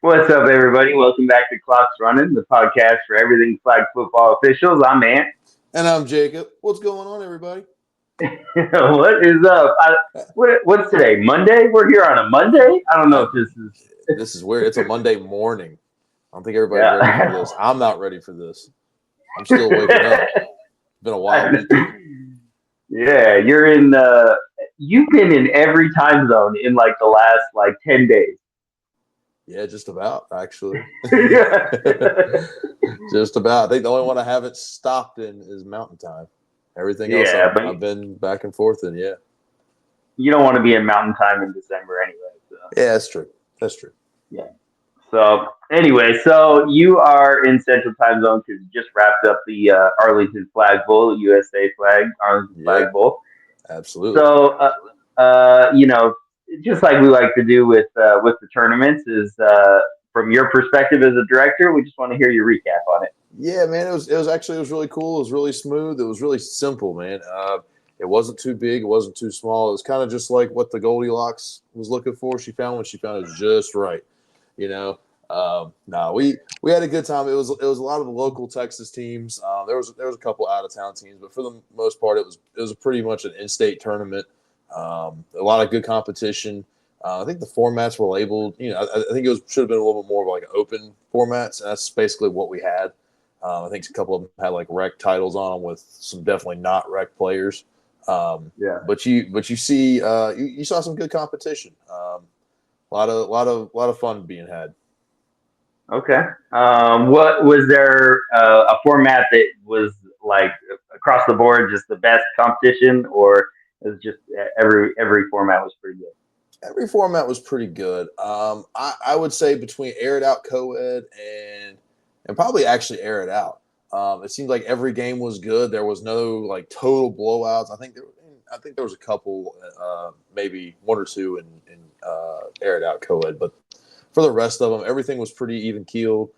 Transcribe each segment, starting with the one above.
What's up, everybody? Welcome back to Clock's Runnin, the podcast for everything flag football officials. I'm Ant. And I'm Jacob. What's going on, everybody? What is up? What's today? Monday? We're here on a Monday? I don't know if this is. This is weird. It's a Monday morning. I don't think everybody's Yeah. ready for this. I'm not ready for this. I'm still waking up. It's been a wild weekend. Yeah, you've been in every time zone in like the last 10 days. Yeah, just about, actually. Yeah. Just about. I think the only one I haven't stopped in is Mountain Time. Everything else but I've been back and forth in, yeah. you don't want to be in Mountain Time in December anyway. So. Yeah, that's true. That's true. Yeah. So anyway, so you are in Central Time Zone because you just wrapped up the Arlington Flag Bowl, USA Flag Arlington Flag Bowl. Absolutely. So, just like we like to do with the tournaments, is from your perspective as a director, we just want to hear your recap on it. Yeah, man, it was really cool. It was really smooth. It was really simple, man. It wasn't too big. It wasn't too small. It was kind of just like what the Goldilocks was looking for. She found what she found is just right. We had a good time. It was a lot of the local Texas teams. There was a couple out of town teams, but for the most part, it was pretty much an in-state tournament. A lot of good competition. I think the formats were labeled. I think should have been a little bit more of like an open formats, and that's basically what we had. I think a couple of them had like rec titles on them with some definitely not rec players. But you saw some good competition. A lot of fun being had. Okay. What was there a format that was like across the board just the best competition, or it was just every format was pretty good? Every format was pretty good. I would say between air it out co-ed and probably actually air it out. It seemed like every game was good. There was no like total blowouts. I think there was a couple, maybe one or two in air it out co-ed, but for the rest of them, everything was pretty even keeled.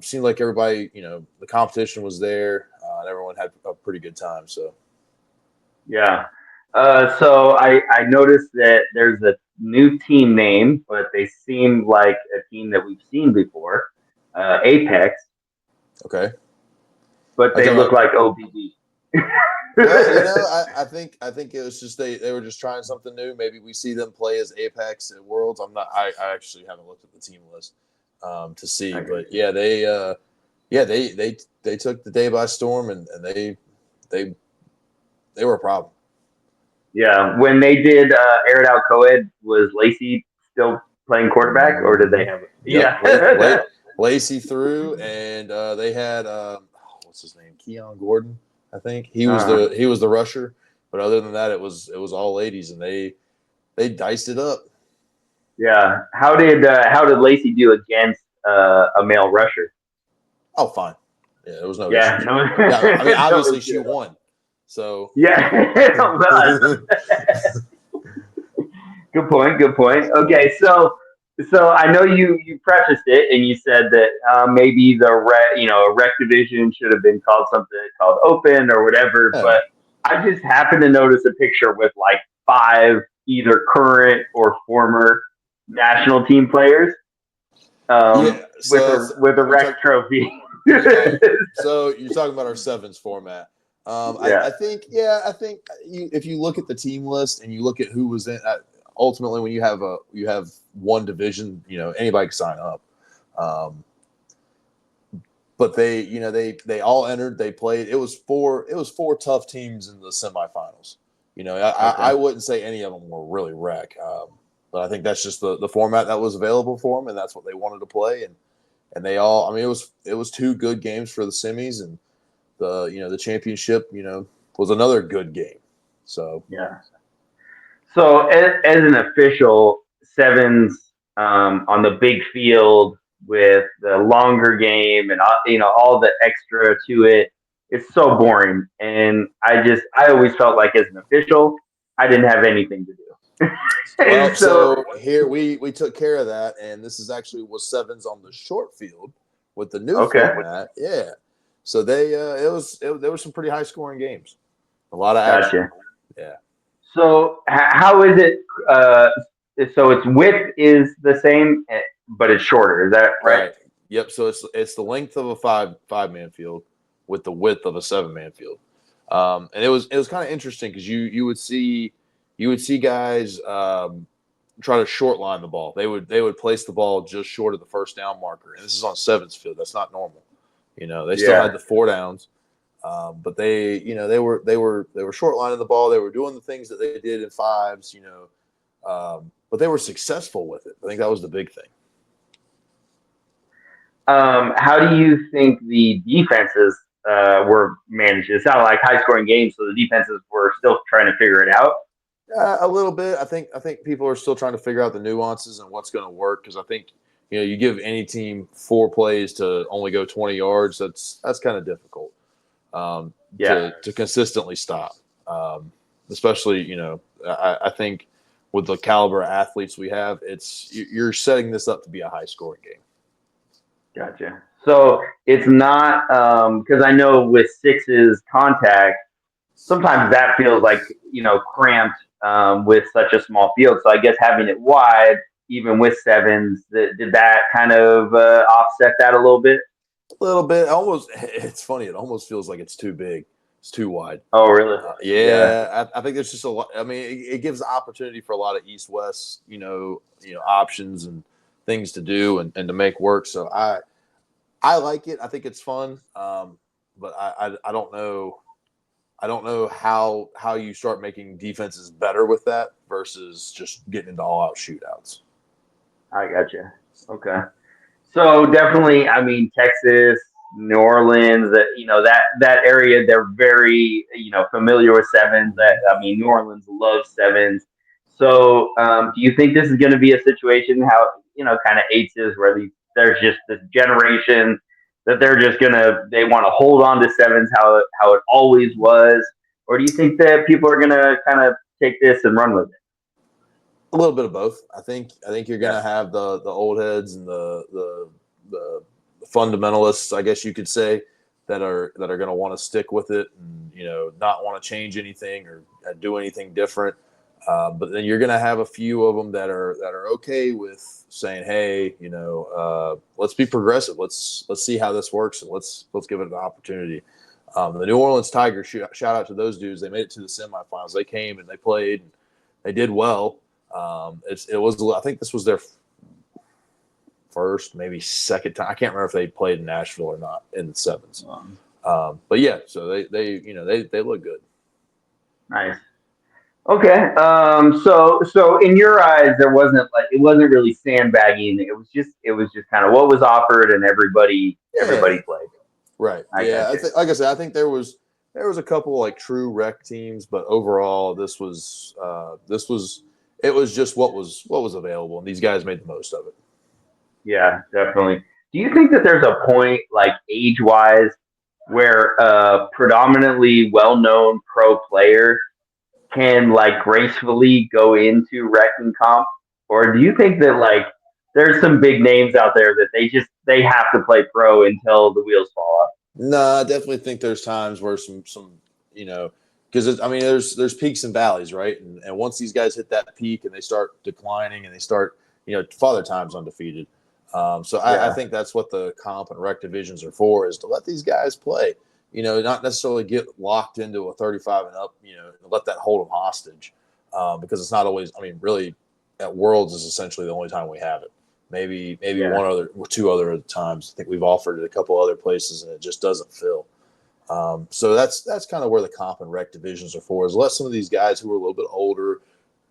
Seemed like everybody, the competition was there, and everyone had a pretty good time. So, yeah. So I noticed that there's a new team name, but they seem like a team that we've seen before, Apex. Okay. But they look like OBD. Well, I think it was just they were just trying something new. Maybe we see them play as Apex at Worlds. I actually haven't looked at the team list to see, but yeah, they took the day by storm and they were a problem. Yeah, when they did air it out co-ed, was Lacey still playing quarterback, or did they have it? Yeah, Lacey threw, and they had what's his name, Keon Gordon. I think he was the rusher, but other than that, it was all ladies, and they diced it up. Yeah, how did Lacey do against a male rusher? Oh, fine. Yeah, there was no issue. No. Yeah, I mean, obviously she won. So yeah. Good point. Okay, so I know you prefaced it and you said that maybe a rec division should have been called something called open or whatever. Yeah. But I just happened to notice a picture with like 5 either current or former national team players with a rec trophy. So you're talking about our sevens format. I think if you look at the team list and you look at who was in, ultimately when you have one division, anybody can sign up. But they all entered. They played. It was 4 tough teams in the semifinals. I wouldn't say any of them were really rec, but I think that's just the format that was available for them, and that's what they wanted to play. And they all. I mean, it was 2 good games for the semis, and the championship, was another good game. So yeah. So as an official, sevens on the big field with the longer game and all the extra to it, it's so boring. And I always felt like as an official, I didn't have anything to do. Well, so here we took care of that, and this is actually was sevens on the short field with the new format. Yeah. So there were some pretty high scoring games, a lot of action. Gotcha. Yeah. So how is it? So its width is the same but it's shorter. Is that right? Right. Yep. So it's the length of a five-man field with the width of a seven-man field. And it was kind of interesting because you would see guys try to short line the ball. They would place the ball just short of the first down marker, and this is on sevens field. That's not normal. They still Yeah. had the four downs, but they were short lining the ball. They were doing the things that they did in fives. But they were successful with it. I think that was the big thing. How do you think the defenses were managed? It sounded like high scoring games, so the defenses were still trying to figure it out. A little bit. I think people are still trying to figure out the nuances and what's going to work because I think you give any team 4 plays to only go 20 yards. That's kind of difficult Yeah. to consistently stop. Especially I think with the caliber of athletes we have, you're setting this up to be a high scoring game. Gotcha. So it's not because I know with sixes contact, sometimes that feels like cramped with such a small field. So I guess having it wide, even with sevens, did that kind of offset that a little bit? A little bit. Almost. It's funny. It almost feels like it's too big. It's too wide. Oh, really? Yeah. Yeah, I think there's just a lot. I mean, it gives the opportunity for a lot of east-west, options and things to do and to make work. So I like it. I think it's fun. But I don't know. I don't know how you start making defenses better with that versus just getting into all-out shootouts. I gotcha. Okay. So definitely, I mean, Texas, New Orleans, that area, they're very familiar with sevens. That I mean, New Orleans loves sevens. So, do you think this is going to be a situation how kind of eights is where there's just this generation that they want to hold on to sevens how it always was, or do you think that people are going to kind of take this and run with it? A little bit of both. I think you're Yeah. going to have the old heads and the fundamentalists, I guess you could say, that are going to want to stick with it and not want to change anything or do anything different. But then you're going to have a few of them that are okay with saying, "Hey, let's be progressive. Let's see how this works and let's give it an opportunity." The New Orleans Tigers, shout out to those dudes. They made it to the semifinals. They came and they played. And they did well. It was. I think this was their first, maybe second time. I can't remember if they played in Nashville or not in the sevens. But yeah, so they look good. Nice. Okay. So in your eyes, it wasn't really sandbagging. It was just kind of what was offered, and everybody Yeah, played. right. I Yeah, gotcha. like I said, I think there was a couple like true rec teams, but overall, this was it was just what was available, and these guys made the most of it. Yeah, definitely. Do you think that there's a point, like age wise, where a predominantly well known pro player can like gracefully go into rec and comp, or do you think that like there's some big names out there that they have to play pro until the wheels fall off? No, I definitely think there's times where some you know because I mean there's peaks and valleys, right? And once these guys hit that peak and they start declining and they start Father Time's undefeated. So I Yeah, think that's what the comp and rec divisions are for is to let these guys play. Not necessarily get locked into a 35 and up. And let that hold them hostage because it's not always. I mean, really, at Worlds is essentially the only time we have it. Maybe yeah, one other, two other times. I think we've offered it a couple other places, and it just doesn't fill. So that's kind of where the comp and rec divisions are for. Is let some of these guys who are a little bit older,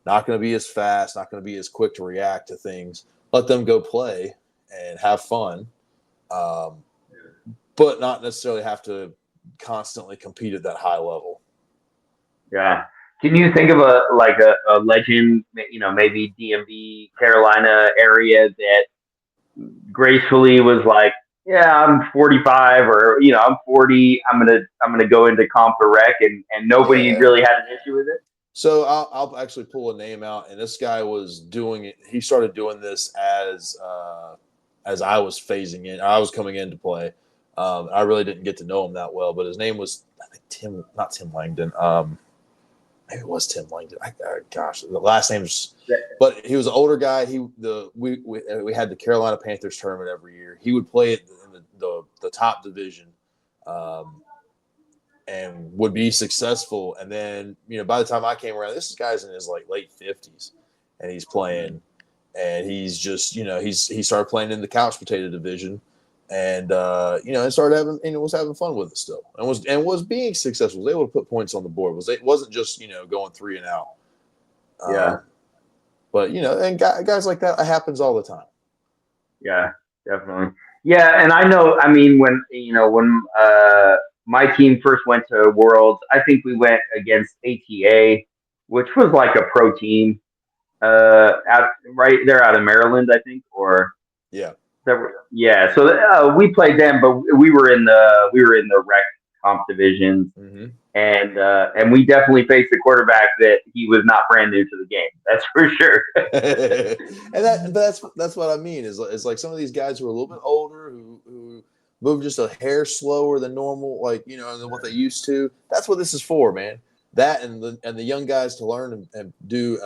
not going to be as fast, not going to be as quick to react to things. Let them go play and have fun, um, but not necessarily have to constantly compete at that high level. yeah. Can you think of a legend, maybe DMV Carolina area that gracefully was like, yeah, I'm 45 or I'm 40. I'm gonna go into comp or rec, and nobody Yeah. really had an issue with it. So I'll actually pull a name out, and this guy was doing it. He started doing this as I was phasing in. I was coming in to play. I really didn't get to know him that well, but his name was I think Tim, not Tim Langdon. maybe it was Tim Langdon. Gosh, the last name's. But he was an older guy. We had the Carolina Panthers tournament every year. He would play it in the top division, and would be successful. And then by the time I came around, this guy's in his like late 50s, and he's playing, and he's just he started playing in the couch potato division, and and started having was having fun with it still, and was being successful. Was able to put points on the board. It wasn't just going 3 and out. Yeah. But and guys like that, it happens all the time. Yeah, definitely. Yeah, and I know. I mean, when my team first went to Worlds, I think we went against ATA, which was like a pro team. Right, they're out of Maryland, I think, or Yeah. yeah. So we played them, but we were in the rec comp divisions, Mm-hmm. and we definitely faced a quarterback that he was not brand new to the game. That's for sure. And that's what I mean is like some of these guys who are a little bit older who move just a hair slower than normal, than what they used to. That's what this is for, man. That and the young guys to learn and do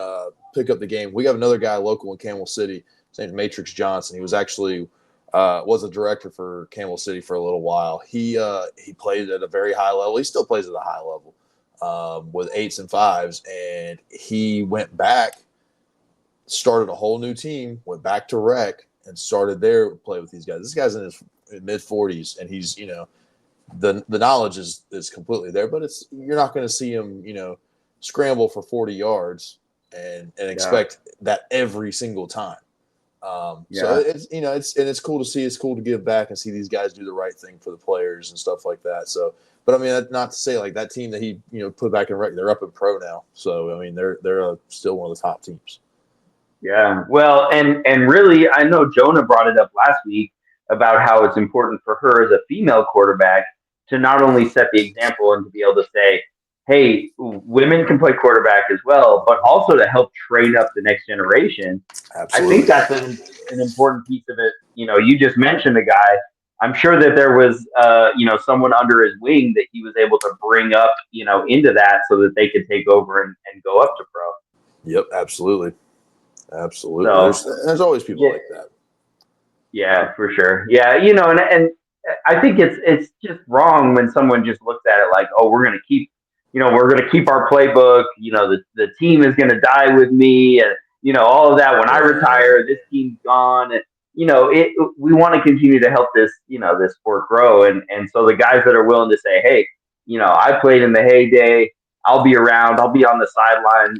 pick up the game. We have another guy local in Camel City. His name's Matrix Johnson. He was actually was a director for Camel City for a little while. He played at a very high level. He still plays at a high level with 8s and 5s, and he went back, started a whole new team, went back to rec, and started there to play with these guys. This guy's in his mid 40s, and he's the knowledge is completely there, but you're not going to see him scramble for 40 yards and expect that every single time. So it's cool to see. It's cool to give back and see these guys do the right thing for the players and stuff like that. So, but I mean, not to say like that team that he put back in rec, they're up in pro now. So I mean, they're still one of the top teams. Yeah. Well, and really, I know Jonah brought it up last week about how it's important for her as a female quarterback to not only set the example and to be able to say, "Hey, women can play quarterback as well," but also to help train up the next generation. I think Absolutely. that's an important piece of it. You just mentioned the guy. I'm sure that there was, someone under his wing that he was able to bring up, into that so that they could take over and go up to pro. Yep. Absolutely. Absolutely. So, There's always people yeah, like that. yeah, for sure. Yeah, and I think it's just wrong when someone just looks at it like, oh, we're gonna keep our playbook. The team is gonna die with me, and all of that. When I Right. retire, this team's gone, and we want to continue to help this sport grow, and so the guys that are willing to say, hey, I played in the heyday. I'll be around. I'll be on the sideline.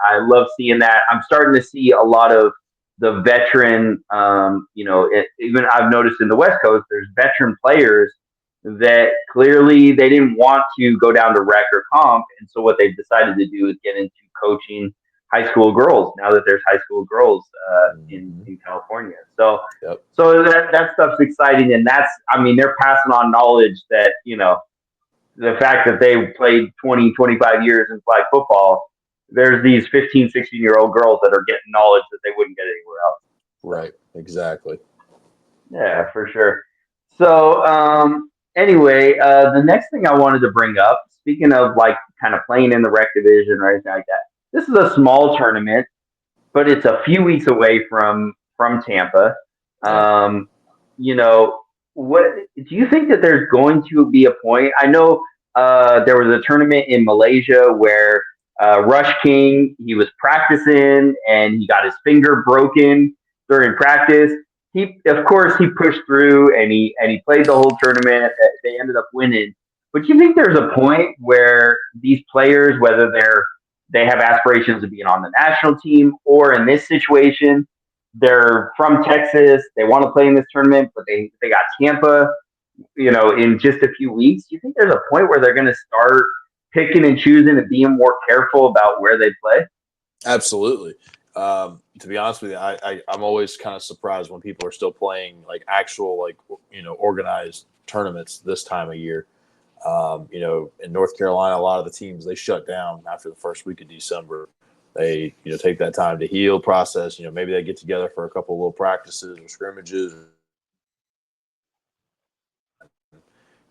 I love seeing that. I'm starting to see a lot of the veteran, even I've noticed in the West Coast, there's veteran players that clearly they didn't want to go down to rec or comp. And so what they've decided to do is get into coaching high school girls now that there's high school girls Mm-hmm. in California. So, Yep. so that stuff's exciting. And I mean, they're passing on knowledge that, the fact that they played 20, 25 years in flag football, there's these 15, 16-year-old girls that are getting knowledge that they wouldn't get anywhere else. So, Right. Exactly. yeah, for sure. So, anyway, the next thing I wanted to bring up, speaking of like kind of playing in the rec division or anything like that, this is a small tournament, but it's a few weeks away from Tampa. Yeah. Um, you know, what do you think that there's going to be a point? I know there was a tournament in Malaysia where Rush King he was practicing and he got his finger broken during practice. Of course, he pushed through and he played the whole tournament. They ended up winning. But do you think there's a point where these players, whether they have aspirations of being on the national team, or in this situation, they're from Texas. They want to play in this tournament, but they got Tampa, in just a few weeks. Do you think there's a point where they're going to start picking and choosing and being more careful about where they play? Absolutely. To be honest with you, I'm always kind of surprised when people are still playing like actual organized tournaments this time of year. In North Carolina, a lot of the teams they shut down after the first week of December. They take that time to heal, process. Maybe they get together for a couple of little practices or scrimmages,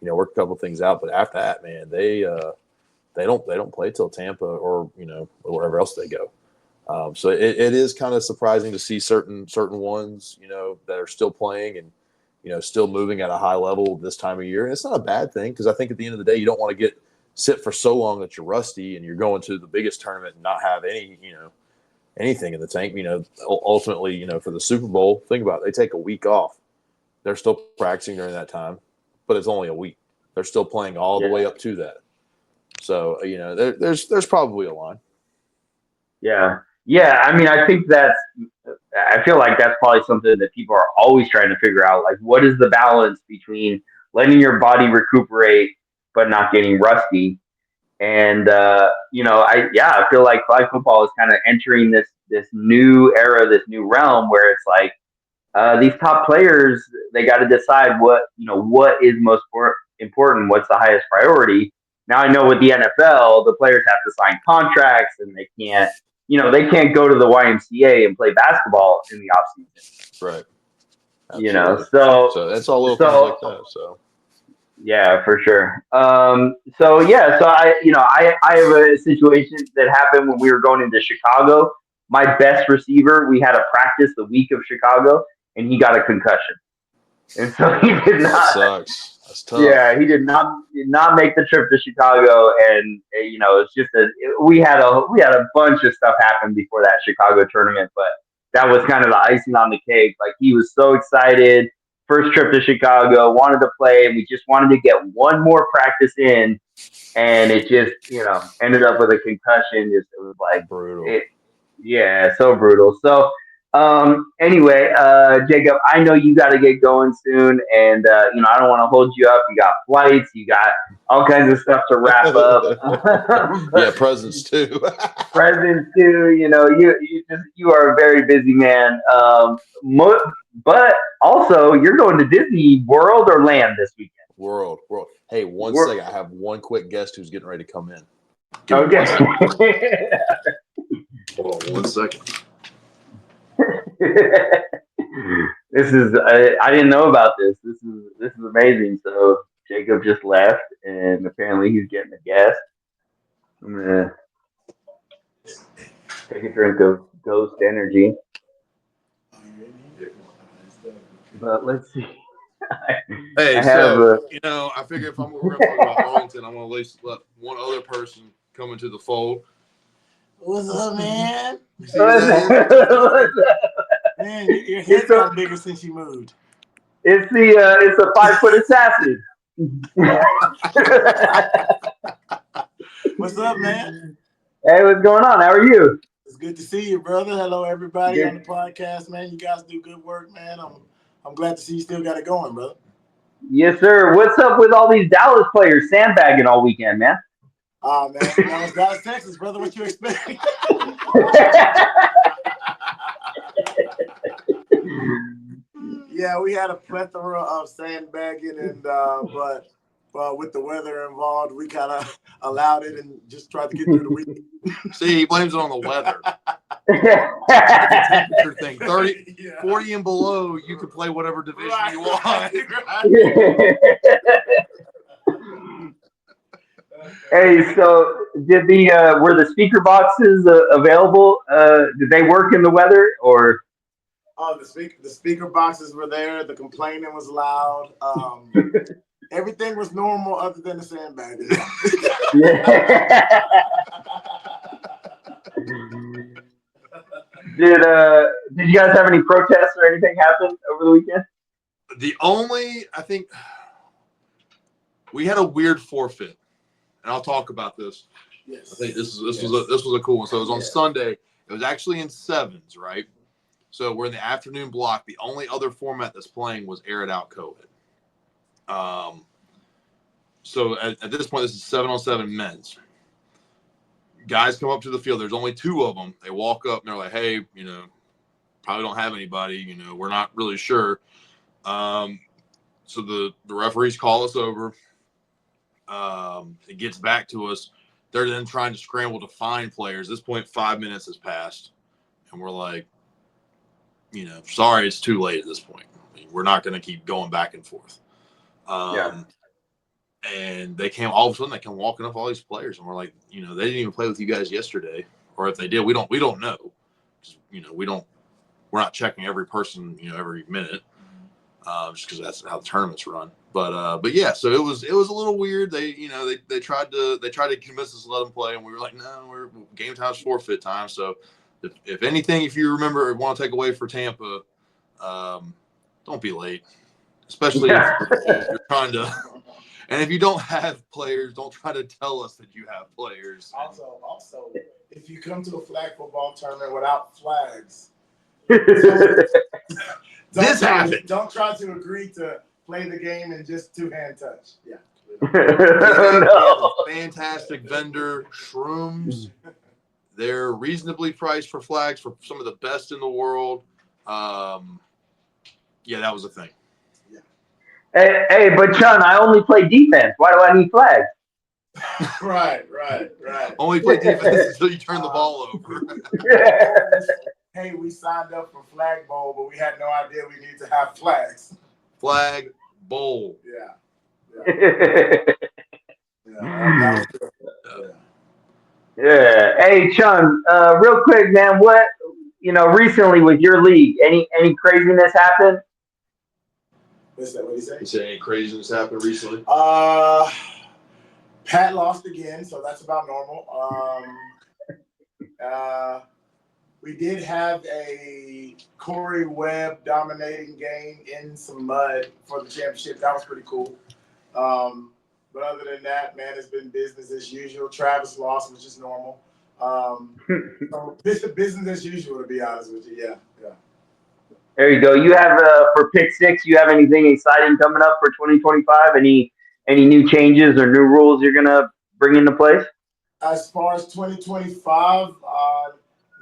work a couple things out. But after that, man, they don't play till Tampa or wherever else they go. So it is kind of surprising to see certain ones that are still playing and still moving at a high level this time of year. And it's not a bad thing because I think at the end of the day you don't want to sit for so long that you're rusty and you're going to the biggest tournament and not have anything in the tank. Ultimately, for the Super Bowl, think about it. They take a week off. They're still practicing during that time, but it's only a week. They're still playing all the way up to that. So, there's probably a line. Yeah. Yeah. I mean, I feel like that's probably something that people are always trying to figure out. Like, what is the balance between letting your body recuperate, but not getting rusty? And, I feel like flag football is kind of entering this new era, this new realm where it's like, these top players, they got to decide what is most important, what's the highest priority. Now I know with the NFL, the players have to sign contracts and they can't go to the YMCA and play basketball in the off season. Right. Absolutely. So that's all little things like that. So. Yeah, for sure. So I have a situation that happened when we were going into Chicago. My best receiver, we had a practice the week of Chicago, and he got a concussion, and so he did not. That sucks. That's tough. Yeah, he did not make the trip to Chicago, and it's just we had a bunch of stuff happen before that Chicago tournament, but that was kind of the icing on the cake. Like he was so excited, first trip to Chicago, wanted to play, and we just wanted to get one more practice in, and it just ended up with a concussion. It was like brutal. Yeah, so brutal. So, anyway, Jacob, I know you got to get going soon, and I don't want to hold you up. You got flights, you got all kinds of stuff to wrap up. Yeah, presents too. Presents too. You are a very busy man. But also, you're going to Disney World or Land this weekend. World. Hey, one second. I have one quick guest who's getting ready to come in. Okay. Hold on 1 second. I didn't know about this. This is amazing. So Jacob just left, and apparently he's getting a guest. I'm gonna take a drink of Ghost Energy. But let's see. Hey, I have I figure if we're going to talk about Arlington, I'm going to at least let one other person come into the fold. What's up, man? What's up? Man, your head's got bigger since you moved. It's a 5-foot assassin. What's up, man? Hey, what's going on? How are you? It's good to see you, brother. Hello, everybody on the podcast, man. You guys do good work, man. I'm glad to see you still got it going, brother. Yes, sir. What's up with all these Dallas players sandbagging all weekend, man? Oh, man. It's Dallas, Texas, brother. What you expect? Yeah, we had a plethora of sandbagging, and but with the weather involved, we kind of allowed it and just tried to get through the week. See, he blames it on the weather. It's a temperature thing. 30, 40 and below, you can play whatever division you want. Right. Hey, so were the speaker boxes available? Did they work in the weather or? Oh, the speaker boxes were there. The complaining was loud. Everything was normal other than the sandbagging. Did you guys have any protests or anything happen over the weekend? I think we had a weird forfeit, and I'll talk about this. Yes. I think this was a cool one. So it was on Sunday. It was actually in sevens, right? So we're in the afternoon block. The only other format that's playing was air it out co-ed. So at this point, this is 7-on-7 men's. Guys come up to the field. There's only 2 of them. They walk up and they're like, hey, probably don't have anybody. We're not really sure. So the referees call us over. It gets back to us. They're then trying to scramble to find players. At this point, 5 minutes has passed. And we're like, sorry, it's too late at this point. I mean, we're not going to keep going back and forth. And all of a sudden they come walking up all these players, and we're like, they didn't even play with you guys yesterday, or if they did, we don't know. We're not checking every person, every minute, just because that's how the tournaments run. But yeah, so it was a little weird. They tried to convince us to let them play, and we were like, no, we're game time's forfeit time. So if anything, if you remember or want to take away for Tampa, don't be late, especially if you're trying to. And if you don't have players, don't try to tell us that you have players. Also, if you come to a flag football tournament without flags, this happened. Don't try to agree to play the game in just two-hand touch. Yeah. No. Fantastic vendor, shrooms. They're reasonably priced for flags for some of the best in the world. Yeah, that was a thing. Hey, but Chun, I only play defense. Why do I need flags? Right. Only play defense until you turn the ball over. Hey, we signed up for Flag Bowl, but we had no idea we need to have flags. Flag Bowl. Yeah. Hey, Chun, real quick, man, what, recently with your league, any craziness happened? What's that? What did he say? You said any craziness happened recently? Pat lost again, so that's about normal. We did have a Corey Webb dominating game in some mud for the championship. That was pretty cool. But other than that, man, it's been business as usual. Travis lost, which is normal. So business as usual, to be honest with you. Yeah. There you go. You have for pick six. You have anything exciting coming up for 2025? Any new changes or new rules you're gonna bring into place? As far as 2025,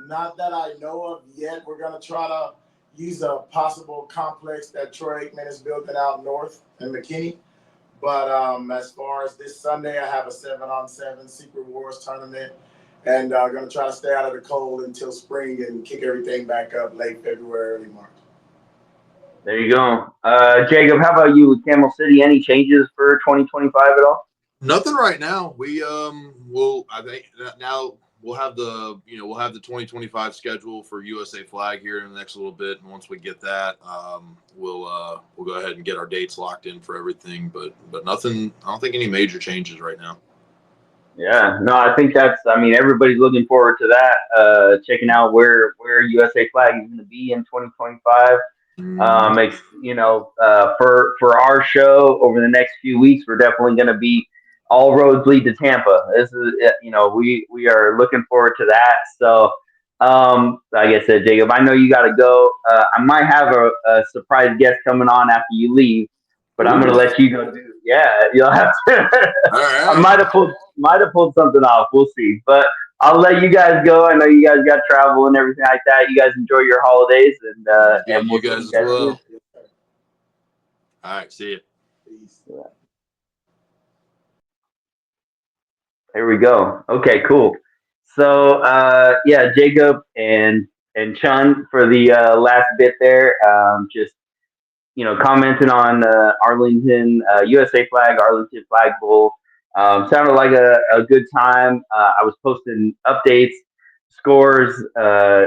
not that I know of yet. We're gonna try to use a possible complex that Troy Aikman is building out north in McKinney. But as far as this Sunday, I have a 7-on-7 Secret Wars tournament, and going to try to stay out of the cold until spring and kick everything back up late February, early March. There you go. Jacob, how about you with Camel City? Any changes for 2025 at all? Nothing right now. We I think now we'll have the 2025 schedule for USA Flag here in the next little bit, and once we get that, we'll go ahead and get our dates locked in for everything. But nothing. I don't think any major changes right now. Yeah, no, I think everybody's looking forward to that. Checking out where USA Flag is going to be in 2025. For our show over the next few weeks, we're definitely going to be all roads lead to Tampa. This is, we are looking forward to that. So, like I said, Jacob, I know you got to go. I might have a surprise guest coming on after you leave, but I'm going to let you go do. Yeah, you'll have to. All right. I might have pulled something off. We'll see, but I'll let you guys go. I know you guys got travel and everything like that. You guys enjoy your holidays, and we'll you guys as well. All right, see you. Peace. Yeah. There we go. Okay, cool. So, Jacob and Chun for the last bit there. Just commenting on Arlington USA Flag, Arlington Flag Bowl. Sounded like a good time. I was posting updates, scores,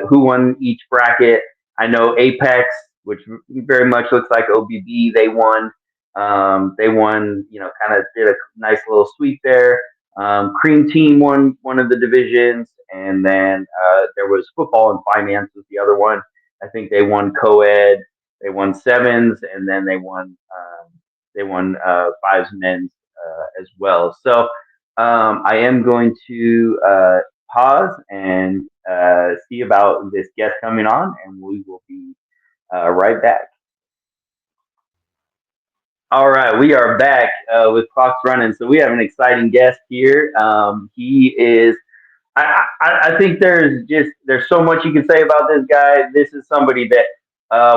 who won each bracket. I know Apex, which very much looks like OBB, they won. Kind of did a nice little sweep there. Cream Team won one of the divisions, and then there was Football and Finance was the other one. I think they won co-ed. They won sevens, and then they won fives men's as well. So I am going to pause and see about this guest coming on, and we will be right back. All right, we are back with Clocks Running. So we have an exciting guest here. He is. I think there's so much you can say about this guy. This is somebody that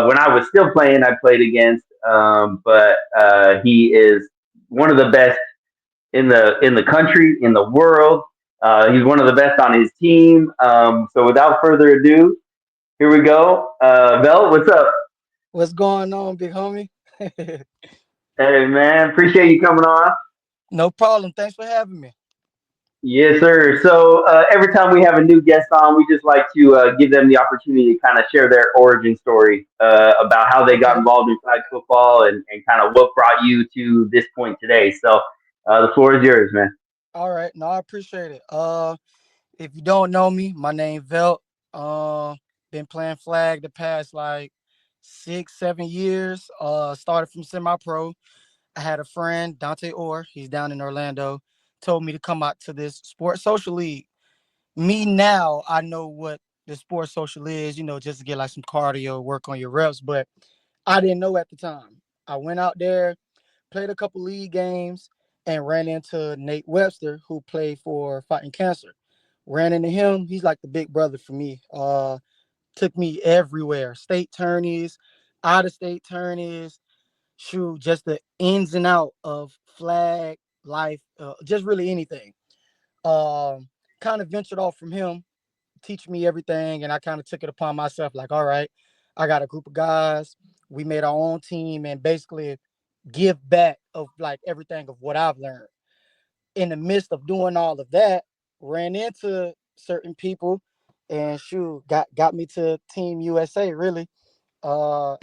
when I was still playing, I played against. But he is one of the best in the country, in the world. He's one of the best on his team. So without further ado, here we go. Velt, what's up? What's going on, big homie? Hey man, appreciate you coming on. No problem. Thanks for having me. Yes, sir. So every time we have a new guest on, we just like to give them the opportunity to kind of share their origin story about how they got Okay. involved in flag football and kind of what brought you to this point today. So the floor is yours, man. All right. No, I appreciate it. If you don't know me, my name Velt. Been playing flag the past like 6, 7 years. Started from semi-pro. I had a friend, Dante Orr. He's down in Orlando. Told me to come out to this sports social league. Me now, I know what the sports social is. Just to get like some cardio, work on your reps. But I didn't know at the time. I went out there, played a couple league games, and ran into Nate Webster, who played for Fighting Cancer. Ran into him. He's like the big brother for me. Took me everywhere. State tourneys, out of state tourneys, shoot, just the ins and out of flag life, just really anything. Um, Kind of ventured off from him, teach me everything, and I kind of took it upon myself, like, all right, I got a group of guys. We made our own team and basically give back of like everything of what I've learned. In the midst of doing all of that, ran into certain people and shoot, got me to Team USA really.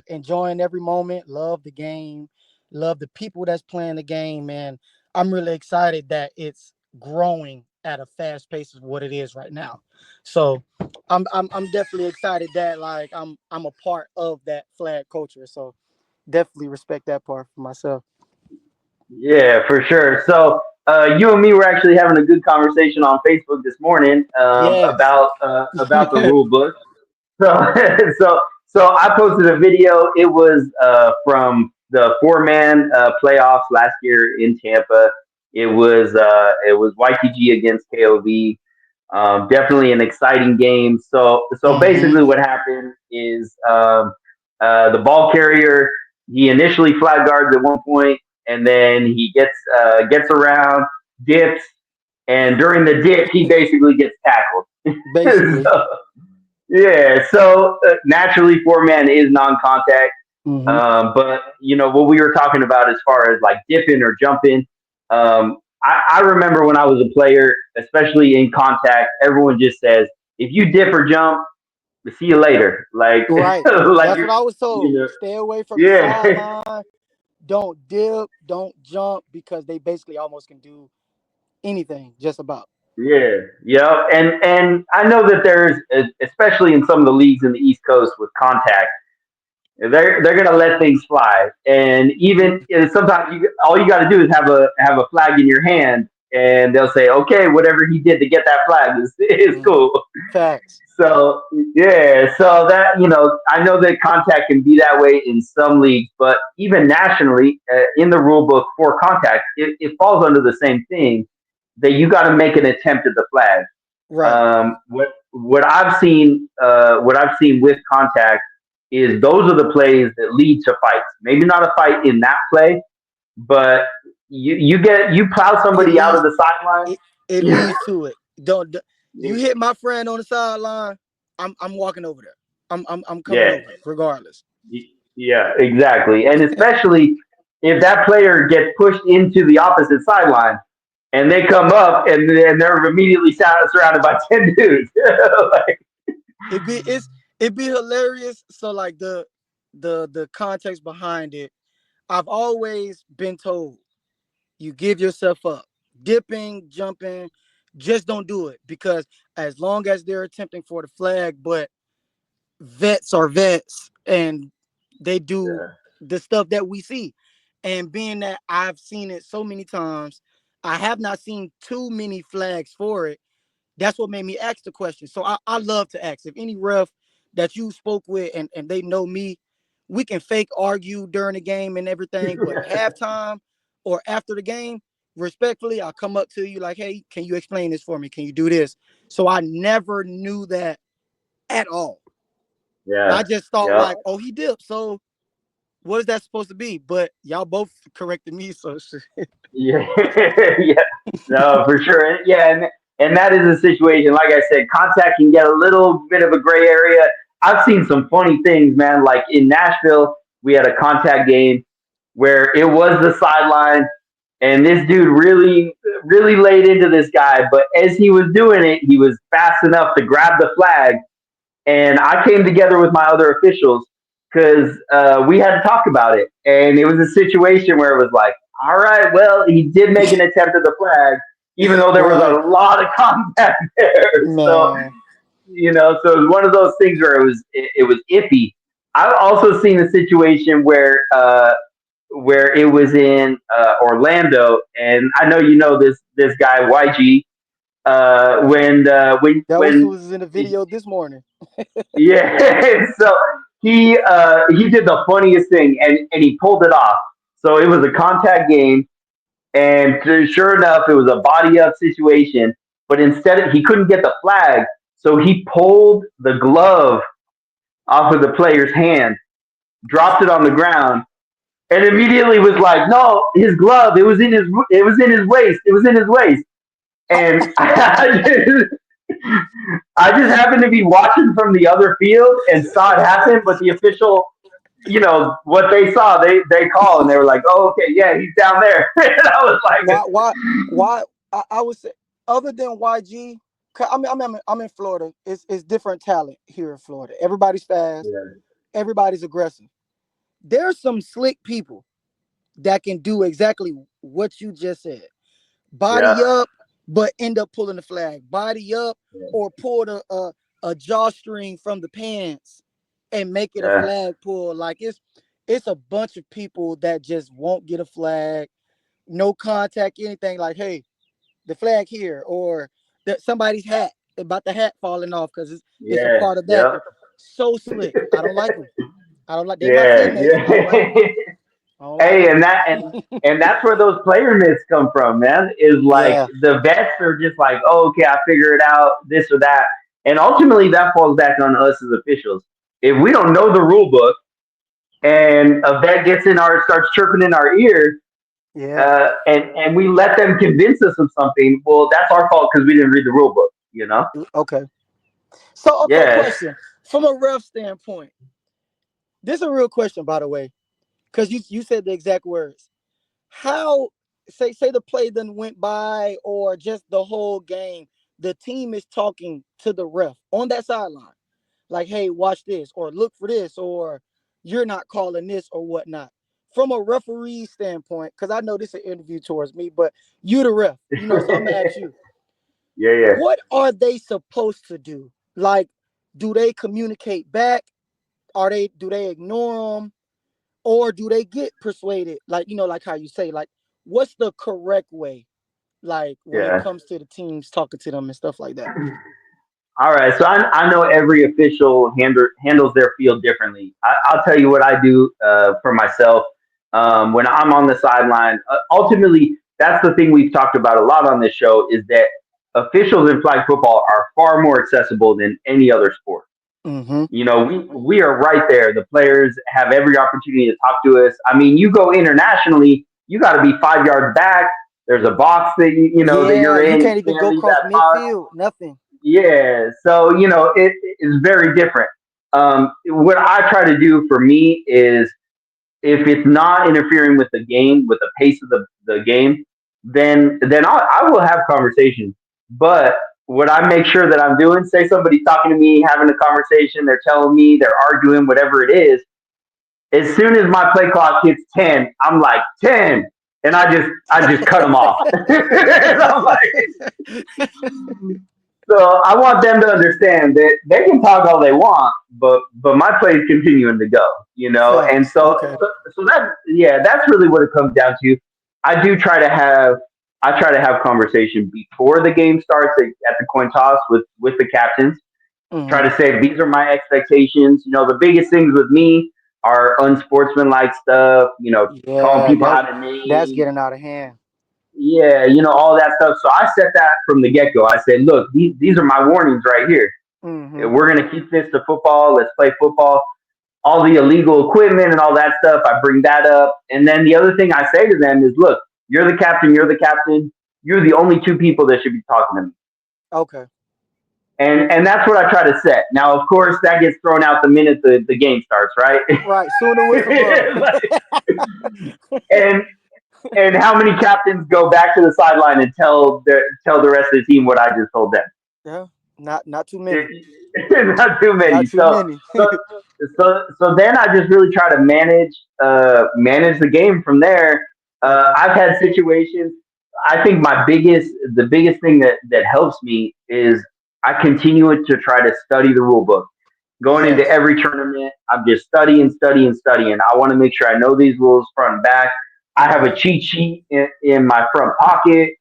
Enjoying every moment, love the game, love the people that's playing the game, and I'm really excited that it's growing at a fast pace of what it is right now. So I'm definitely excited that like I'm a part of that flag culture. So definitely respect that part for myself. Yeah, for sure. So you and me were actually having a good conversation on Facebook this morning Yes. about the rule book. So, so, so I posted a video. It was from the four-man playoffs last year in Tampa. It was YTG against KOV. Definitely an exciting game. So Hmm. basically, what happened is the ball carrier, he initially flat guards at one point, and then he gets around, dips, and during the dip, he basically gets tackled. Basically. So, yeah, so naturally, four man is non-contact. Hmm. But what we were talking about as far as like dipping or jumping. I remember when I was a player, especially in contact, everyone just says if you dip or jump, see you later. Like Right. like That's what I was you told. know, Stay away from the yeah, sideline. Don't dip. Don't jump because they basically almost can do anything, just about. yeah, yeah. And I know that there's especially in some of the leagues in the East Coast with contact. They're gonna let things fly, and even Mhm. sometimes all you got to do is have a flag in your hand, and they'll say, okay, whatever he did to get that flag is Mhm. cool. Facts. So yeah, so that I know that contact can be that way in some leagues, but even nationally, in the rule book for contact, it falls under the same thing that you got to make an attempt at the flag. Right. What I've seen with contact is those are the plays that lead to fights. Maybe not a fight in that play, but you plow It somebody out of leads. the sideline. It it Yeah, leads to it. You hit my friend on the sideline. I'm walking over there. I'm coming yeah, over regardless. yeah, exactly. And especially if that player gets pushed into the opposite sideline and they come up and they're immediately surrounded by 10 dudes. Like, It be it's it be hilarious. So like the context behind it, I've always been told you give yourself up. Dipping, jumping, just don't do it because as long as they're attempting for the flag, but vets are vets and they do yeah, the stuff that we see. And being that I've seen it so many times, I have not seen too many flags for it. That's what made me ask the question. So I love to ask. If any ref that you spoke with and they know me, we can fake argue during the game and everything, but halftime or after the game, respectfully, I'll come up to you like, hey, can you explain this for me? Can you do this? So I never knew that at all. yeah, I just thought yeah. like, oh, he dipped. So what is that supposed to be? But y'all both corrected me. So Yeah, yeah, no, for sure. Yeah, and that is a situation. Like I said, contact can get a little bit of a gray area. I've seen some funny things, man. Like in Nashville, we had a contact game where it was the sideline, And this dude really laid into this guy. But as he was doing it, he was fast enough to grab the flag. And I came together with my other officials because we had to talk about it. And it was a situation where it was like, all right, well, he did make an attempt at the flag, even though there was Right, a lot of contact there. So, man. so it was one of those things where it was iffy. I've also seen a situation where it was in Orlando, and I know you know this guy YG. That was in the video this morning. Yeah, so he did the funniest thing, and he pulled it off. So it was a contact game, and sure enough, it was a body up situation. But instead, he couldn't get the flag, so he pulled the glove off of the player's hand, dropped it on the ground, and immediately was like, "No, his glove. It was in his waist. It was in his waist." And I just happened to be watching from the other field and saw it happen, but the official, what they saw, they called and they were like, "Oh, okay, yeah, he's down there." And I was like, Why? I would say other than YG. I'm in Florida. It's different talent here in Florida. Everybody's fast. "Yeah, Everybody's aggressive. There's some slick people that can do exactly what you just said. Body yeah, up, but end up pulling the flag. Body up, or pull a jawstring from the pants and make it a yeah, flag pull. Like it's a bunch of people that just won't get a flag, no contact, anything. Like, hey, the flag here, or somebody's hat about the hat falling off because it's a yeah, part of that. yeah, So slick. I don't like them. I don't like. They my yeah, teammates. I don't like them. yeah." I don't like Hey, them. and that's where those player myths come from, man. Is like Yeah. the vets are just like, "Oh, okay, I figure it out, this or that," and ultimately that falls back on us as officials. If we don't know the rule book and a vet starts chirping in our ear, Yeah. and we let them convince us of something, well, that's our fault because we didn't read the rule book, you know? Okay. So, okay, Yeah, question. From a ref standpoint, this is a real question, by the way, because you said the exact words. How say the play then went by, or just the whole game, the team is talking to the ref on that sideline, like, hey, watch this, or look for this, or you're not calling this, or whatnot. From a referee standpoint, because I know this is an interview towards me, but you the ref, so I'm gonna ask you, yeah, yeah. what are they supposed to do? Like, do they communicate back? Do they ignore them, or do they get persuaded? Like, like how you say, like, what's the correct way? Like, when it Yeah. comes to the teams talking to them and stuff like that. All right, so I know every official handles their field differently. I'll tell you what I do for myself when I'm on the sideline. Ultimately, that's the thing we've talked about a lot on this show is that officials in flag football are far more accessible than any other sport. Mm-hmm. We are right there. The players have every opportunity to talk to us. I mean, you go internationally, you got to be 5 yards back. There's a box that Yeah, you're you in. You can't even can't go leave across that box. midfield. Nothing. Yeah, so it is very different. What I try to do for me is if it's not interfering with the game, with the pace of the game, then I will have conversations. But what I make sure that I'm doing, say somebody's talking to me, having a conversation, they're telling me, they're arguing, whatever it is. As soon as my play clock hits 10, I'm like 10, and I just cut them off. And I'm like, so I want them to understand that they can talk all they want, but my play is continuing to go. And Facts. so Okay. so, so that yeah, that's really what it comes down to. I do try to have conversation before the game starts at the coin toss with the captains. Try Mm-hmm. to say these are my expectations. The biggest things with me are unsportsmanlike stuff. Calling Yeah, people out of that's names, getting out of hand. yeah, all that stuff. So I set that from the get go. I said, look, these are my warnings right here. Mm-hmm. We're going to keep this to football. Let's play football. All the illegal equipment and all that stuff, I bring that up. And then the other thing I say to them is, look, you're the captain. You're the captain. You're the only two people that should be talking to me. Okay. And that's what I try to set. Now, of course, that gets thrown out the minute the game starts, right? Right. Soon the whistle blow. and And how many captains go back to the sideline and tell the rest of the team what I just told them? Yeah, not too many. Not too Not many. too many. So so then I just really try to manage the game from there. Okay. I've had situations. I think the biggest thing that helps me is I continue to try to study the rule book. Going into Yes. every tournament, I'm just studying. I want to make sure I know these rules front and back. I have a Okay. cheat sheet in my front pocket.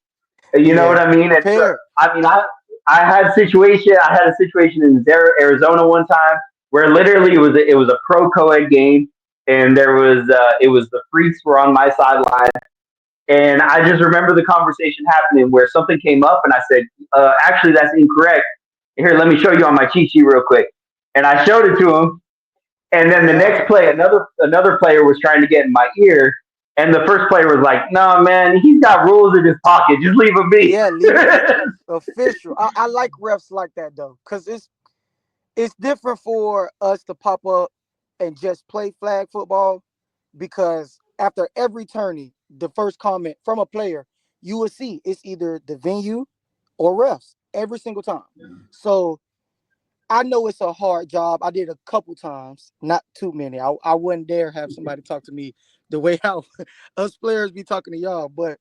You know Yeah. what I mean? And so, Prepared. I mean, I had a situation in Arizona one time where literally it was a pro co-ed game, and it was the freaks were on my sideline, and I just remember the conversation happening where something came up, and I said, actually, that's incorrect. Here, let me show you on my cheat sheet real quick, and I showed it to him, and then the Yeah. next play, another player was trying to get in my ear, and the first player was like, "No, man, he's got rules in his pocket. Just leave him be." Yeah. Leave it be official. I like refs like that though, because it's different for us to pop up and just play flag football, because after every tourney, the first comment from a player, you will see it's either the venue or refs every single time. So I know it's a hard job. I did a couple times, not too many. I wouldn't dare have somebody talk to me the way how us players be talking to y'all, but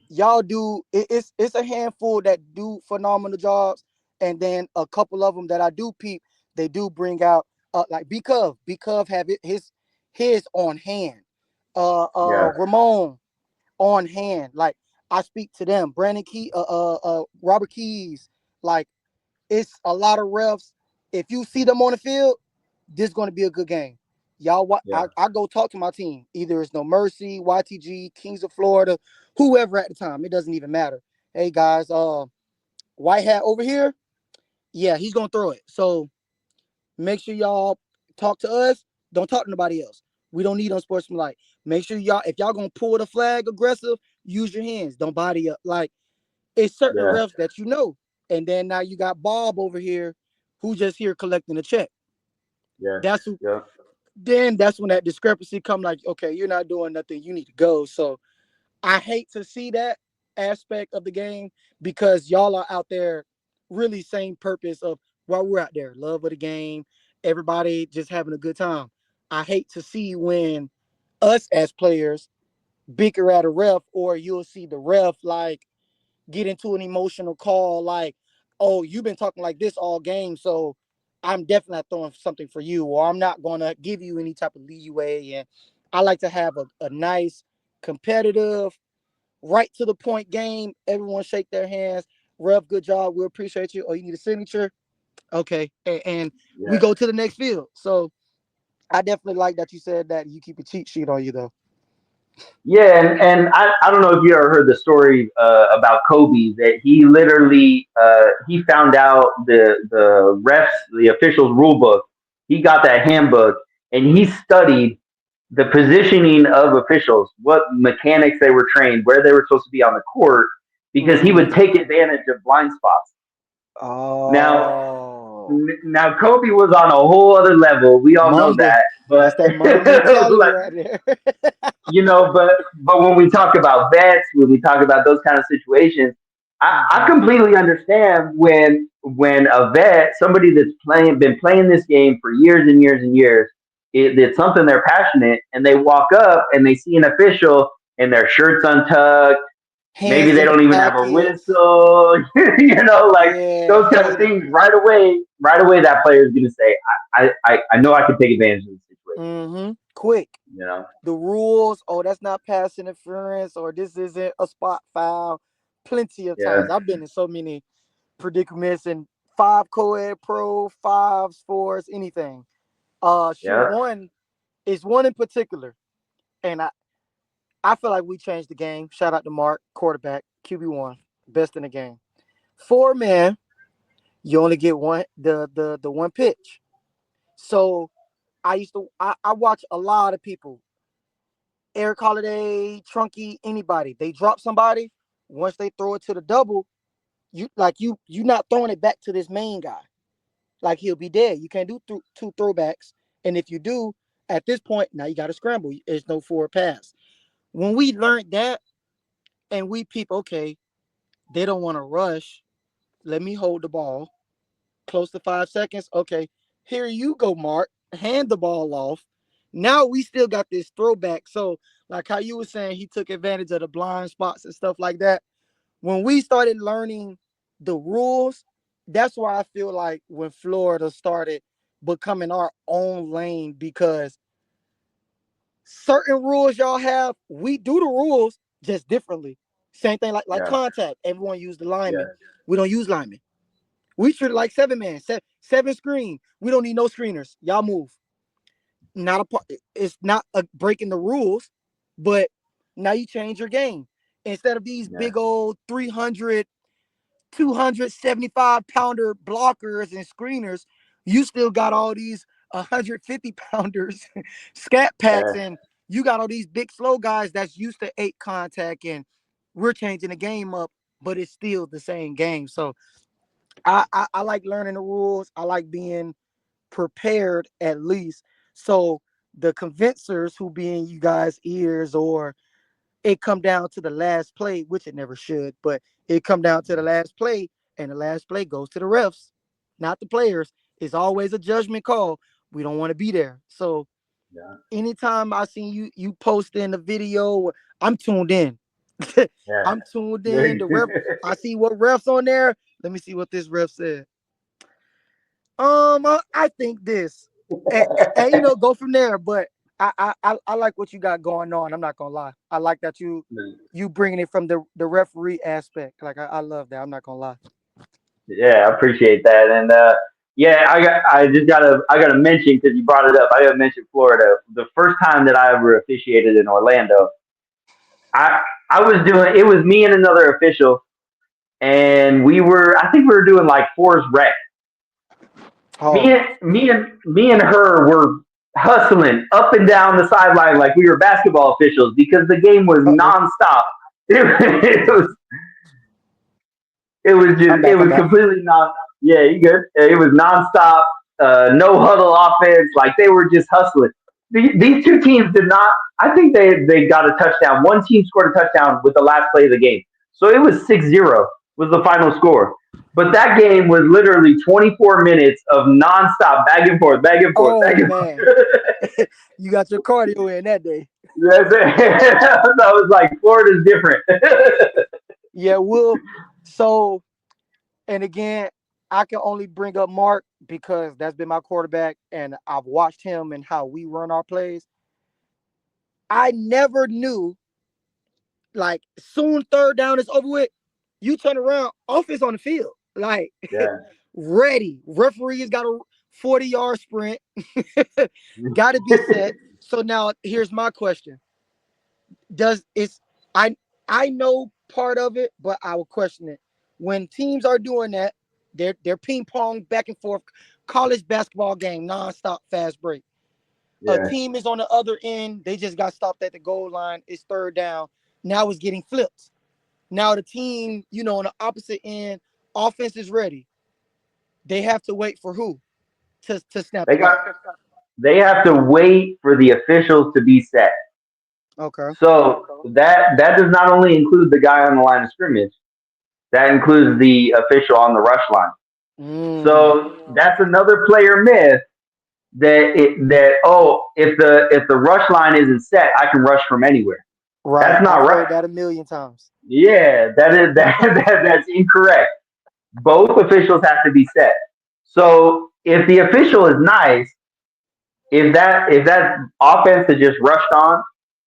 y'all do it's a handful that do phenomenal jobs, and then a couple of them that I do peep, they do bring out like Bcov have it his on hand, Yeah, Ramon on hand. Like I speak to them, Brandon Key, Robert Keys. Like it's a lot of refs. If you see them on the field, this is going to be a good game. Y'all, yeah, I go talk to my team. Either it's No Mercy, YTG, Kings of Florida, whoever at the time. It doesn't even matter. Hey guys, White Hat over here. Yeah, he's gonna throw it. So make sure y'all talk to us. Don't talk to nobody else. We don't need unsportsmanlike. Make sure y'all, if y'all gonna pull the flag aggressive, use your hands. Don't body up. Like it's certain yeah, refs that you know. And then now you got Bob over here, who just here collecting a check. yeah, That's who, yeah, then that's when that discrepancy come. Like, okay, you're not doing nothing. You need to go. So I hate to see that aspect of the game, because y'all are out there really same purpose of why we're out there. Love of the game. Everybody just having a good time. I hate to see when us as players bicker at a ref, or you'll see the ref like get into an emotional call like, oh, you've been talking like this all game, so I'm definitely not throwing something for you, or I'm not going to give you any type of leeway. And I like to have a nice, competitive, right to the point game. Everyone shake their hands. Rev, good job. We appreciate you. Oh, you need a signature? Okay. And we yeah. go to the next field. So I definitely like that you said that you keep a cheat sheet on you, though. Yeah, and I don't know if you ever heard the story about Kobe that he literally he found out the refs the officials rule book. He got that handbook and he studied the positioning of officials, what mechanics they were trained, where they were supposed to be on the court, because he Mm-hmm. would take advantage of blind spots. Now, Oh, now Kobe was on a whole other level. We all know Mamba. that, but That's that Mamba mentality like, right there. but when we talk about vets, when we talk about those kind of situations, I Mm-hmm. completely understand when a vet, somebody that's been playing this game for years and years and years, it's something they're passionate, and they walk up and they see an official and their shirt's untucked. Maybe Hands they in the don't even have a pockets. whistle, like Yeah, those kind of hate it. things. Right away, that player is going to say, I know I can take advantage of the situation." Mm-hmm. Quick. You know? The rules, oh, that's not pass interference, or this isn't a spot foul. Plenty of Yeah, times. I've been in so many predicaments, and five co-ed pro, five sports, anything. Shoot, yeah, one is one in particular, and I feel like we changed the game. Shout out to Mark, quarterback, QB1, best in the game. 4 man, you only get one the one pitch. So I watch a lot of people, Eric Holiday, Trunky, anybody. They drop somebody. Once they throw it to the double, you not throwing it back to this main guy. Like he'll be dead. You can't do two throwbacks. And if you do, at this point, now you got to scramble. There's no forward pass. When we learned that and we peep, okay, they don't want to rush. Let me hold the ball close to 5 seconds. Okay, here you go, Mark. Hand the ball off. Now we still got this throwback. So, like how you were saying, he took advantage of the blind spots and stuff like that. When we started learning the rules, that's why I feel like when Florida started becoming our own lane because certain rules y'all have, we do the rules just differently. Same thing like Yeah. contact. Everyone use the lineman. Yeah. We don't use linemen. We treat it like 7-man, seven screen. We don't need no screeners. Y'all move. Not a part. It's not breaking the rules, but now you change your game. Instead of these Yeah. big old 300, 275-pounder blockers and screeners, you still got all these 150-pounders, scat packs, Yeah. and you got all these big slow guys that's used to 8 contact, and we're changing the game up, but it's still the same game. So I like learning the rules. I like being prepared at least. So the convincers who be in you guys' ears, or it come down to the last play, which it never should, but it come down to the last play, and the last play goes to the refs, not the players. It's always a judgment call. We don't want to be there. So Yeah. anytime I see you posting the video, I'm tuned in. Yeah. I'm tuned in. The ref, I see what refs on there. Let me see what this ref said. I think this, and go from there. But I like what you got going on. I'm not gonna lie. I like that you bringing it from the referee aspect. Like I love that. I'm not gonna lie. Yeah, I appreciate that. And yeah, I gotta mention because you brought it up. I gotta mention Florida. The first time that I ever officiated in Orlando, I I was doing it was me and another official, and I think we were doing like Force Rec. Oh, Me and her were hustling up and down the sideline like we were basketball officials because the game was oh, nonstop. It was I'm it back. I'm was back. completely yeah, you good. It was nonstop, no huddle offense. Like they were just hustling. These two teams did not. I think they got a touchdown. One team scored a touchdown with the last play of the game, so it was 6-0 was the final score. But that game was literally 24 minutes of nonstop back and forth, back and forth, Oh back and man, forth. you got your cardio in that day. That's it. So I was like, Florida's different. Yeah, Will. So, and again, I can only bring up Mark because that's been my quarterback, and I've watched him and how we run our plays. I never knew, like, soon third down is over with, you turn around, offense on the field, like Yeah. ready. Referees got a 40-yard sprint, got to be set. So now here's my question: Does it's I I know part of it, but I will question it. When teams are doing that, they're ping pong back and forth, college basketball game, nonstop fast break. A Yeah. team is on the other end, they just got stopped at the goal line. It's third down. Now it's getting flipped. Now the team, on the opposite end, offense is ready. They have to wait for who to snap They the got ball. they have to wait for the officials to be set. Okay. So that does not only include the guy on the line of scrimmage, that includes the official on the rush line. Mm, So that's another player myth that if the rush line isn't set, I can rush from anywhere. right. That's not I've right. heard that a million times. Yeah, that is that's incorrect. Both officials have to be set. So if the official is nice, if that offense has just rushed on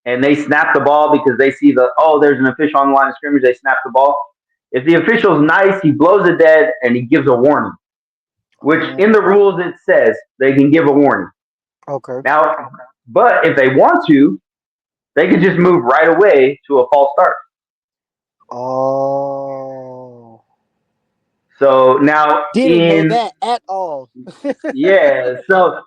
and they snap the ball because they see there's an official on the line of scrimmage, they snap the ball. If the official's nice, he blows it dead and he gives a warning, which in the rules it says they can give a warning. Okay. Now, but if they want to, they can just move right away to a false start. Oh, So now didn't know in that at all. yeah, so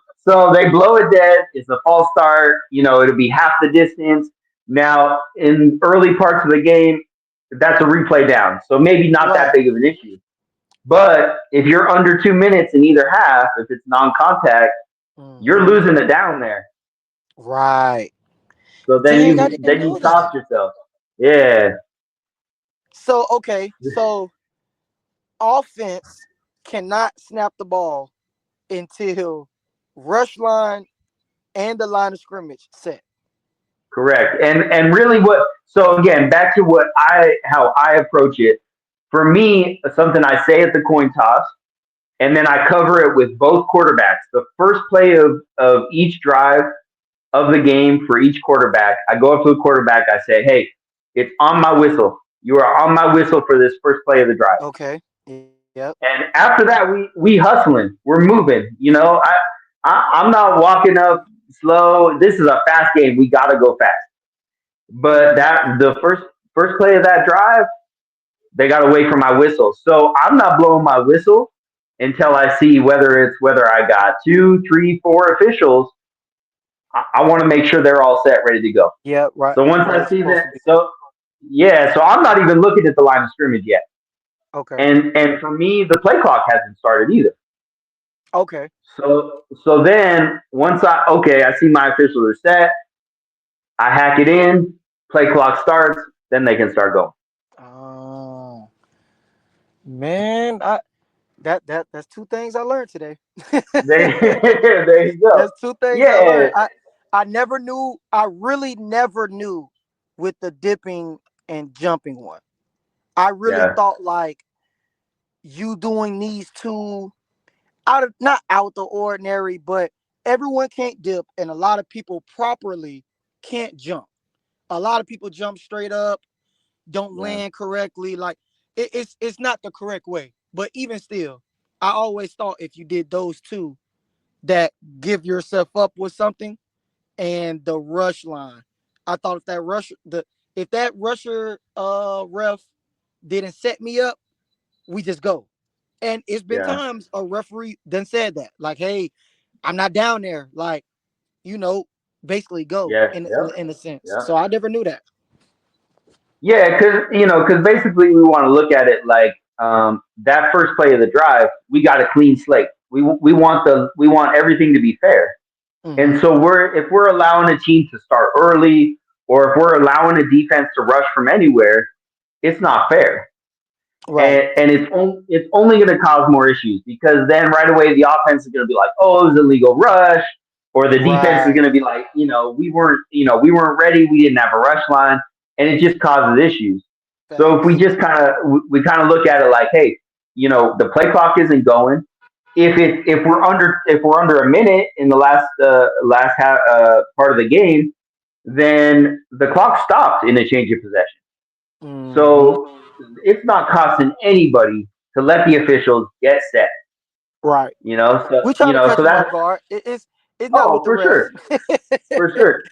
they blow it dead. It's a false start. It'll be half the distance. Now in early parts of the game, that's a replay down. So maybe not that Right. big of an issue. But if you're under 2 minutes in either half, if it's non-contact, you're Hmm. losing it down there. Right. So Dang, I didn't then you know that. cost yourself. Yeah, So okay, so offense cannot snap the ball until rush line and the line of scrimmage set. correct. And really, what? So again, back to what I how I approach it. For me, something I say at the coin toss, and then I cover it with both quarterbacks. The first play of each drive of the game for each quarterback, I go up to the quarterback. I say, "Hey, it's on my whistle. You are on my whistle for this first play of the drive." Okay. Yep. And after that, we hustling. We're moving. I'm not walking up slow. This is a fast game. We got to go fast. But Mhm. that the first play of that drive, they got to wait for my whistle. So I'm not blowing my whistle until I see whether I got two, three, four officials. I want to make sure they're all set, ready to go. Yep. Right. So once Where I it's see supposed that, to be. so yeah, so I'm not even looking at the line of scrimmage yet. Okay. And for me, the play clock hasn't started either. Okay. So then once I see my officials are set, I hack it in, play clock starts, then they can start going. Oh man, that's two things I learned today. There you go. That's two things I Yeah, learned. I never knew. I really never knew with the dipping and jumping one. I really yeah, thought like you doing these two out of not out the ordinary, but everyone can't dip, and a lot of people properly can't jump. A lot of people jump straight up, don't yeah, land correctly. Like it's not the correct way. But even still, I always thought if you did those two, that give yourself up with something, and the rush line. I thought if that rusher ref didn't set me up, we just go. And it's been yeah, times a referee done said that, like, "Hey, I'm not down there." Like, you know, basically go yeah, in a sense. yeah. So I never knew that. Yeah, because basically we want to look at it like that first play of the drive, we got a clean slate. We want everything to be fair. Hmm. And so if we're allowing a team to start early, or if we're allowing a defense to rush from anywhere, it's not fair. Right. And it's only going to cause more issues, because then right away the offense is going to be like, oh, it was a legal rush, or the defense is Right. going to be like, we weren't ready, we didn't have a rush line, and it just causes issues. So if we Facts. just kind of look at it like, hey, the play clock isn't going. If we're under a minute in the part of the game, then the clock stops in a change of possession. Hmm. So it's not costing anybody to let the officials get set. Right. So We try to catch so them off that's guard. It's not with oh the for refs. sure, for sure.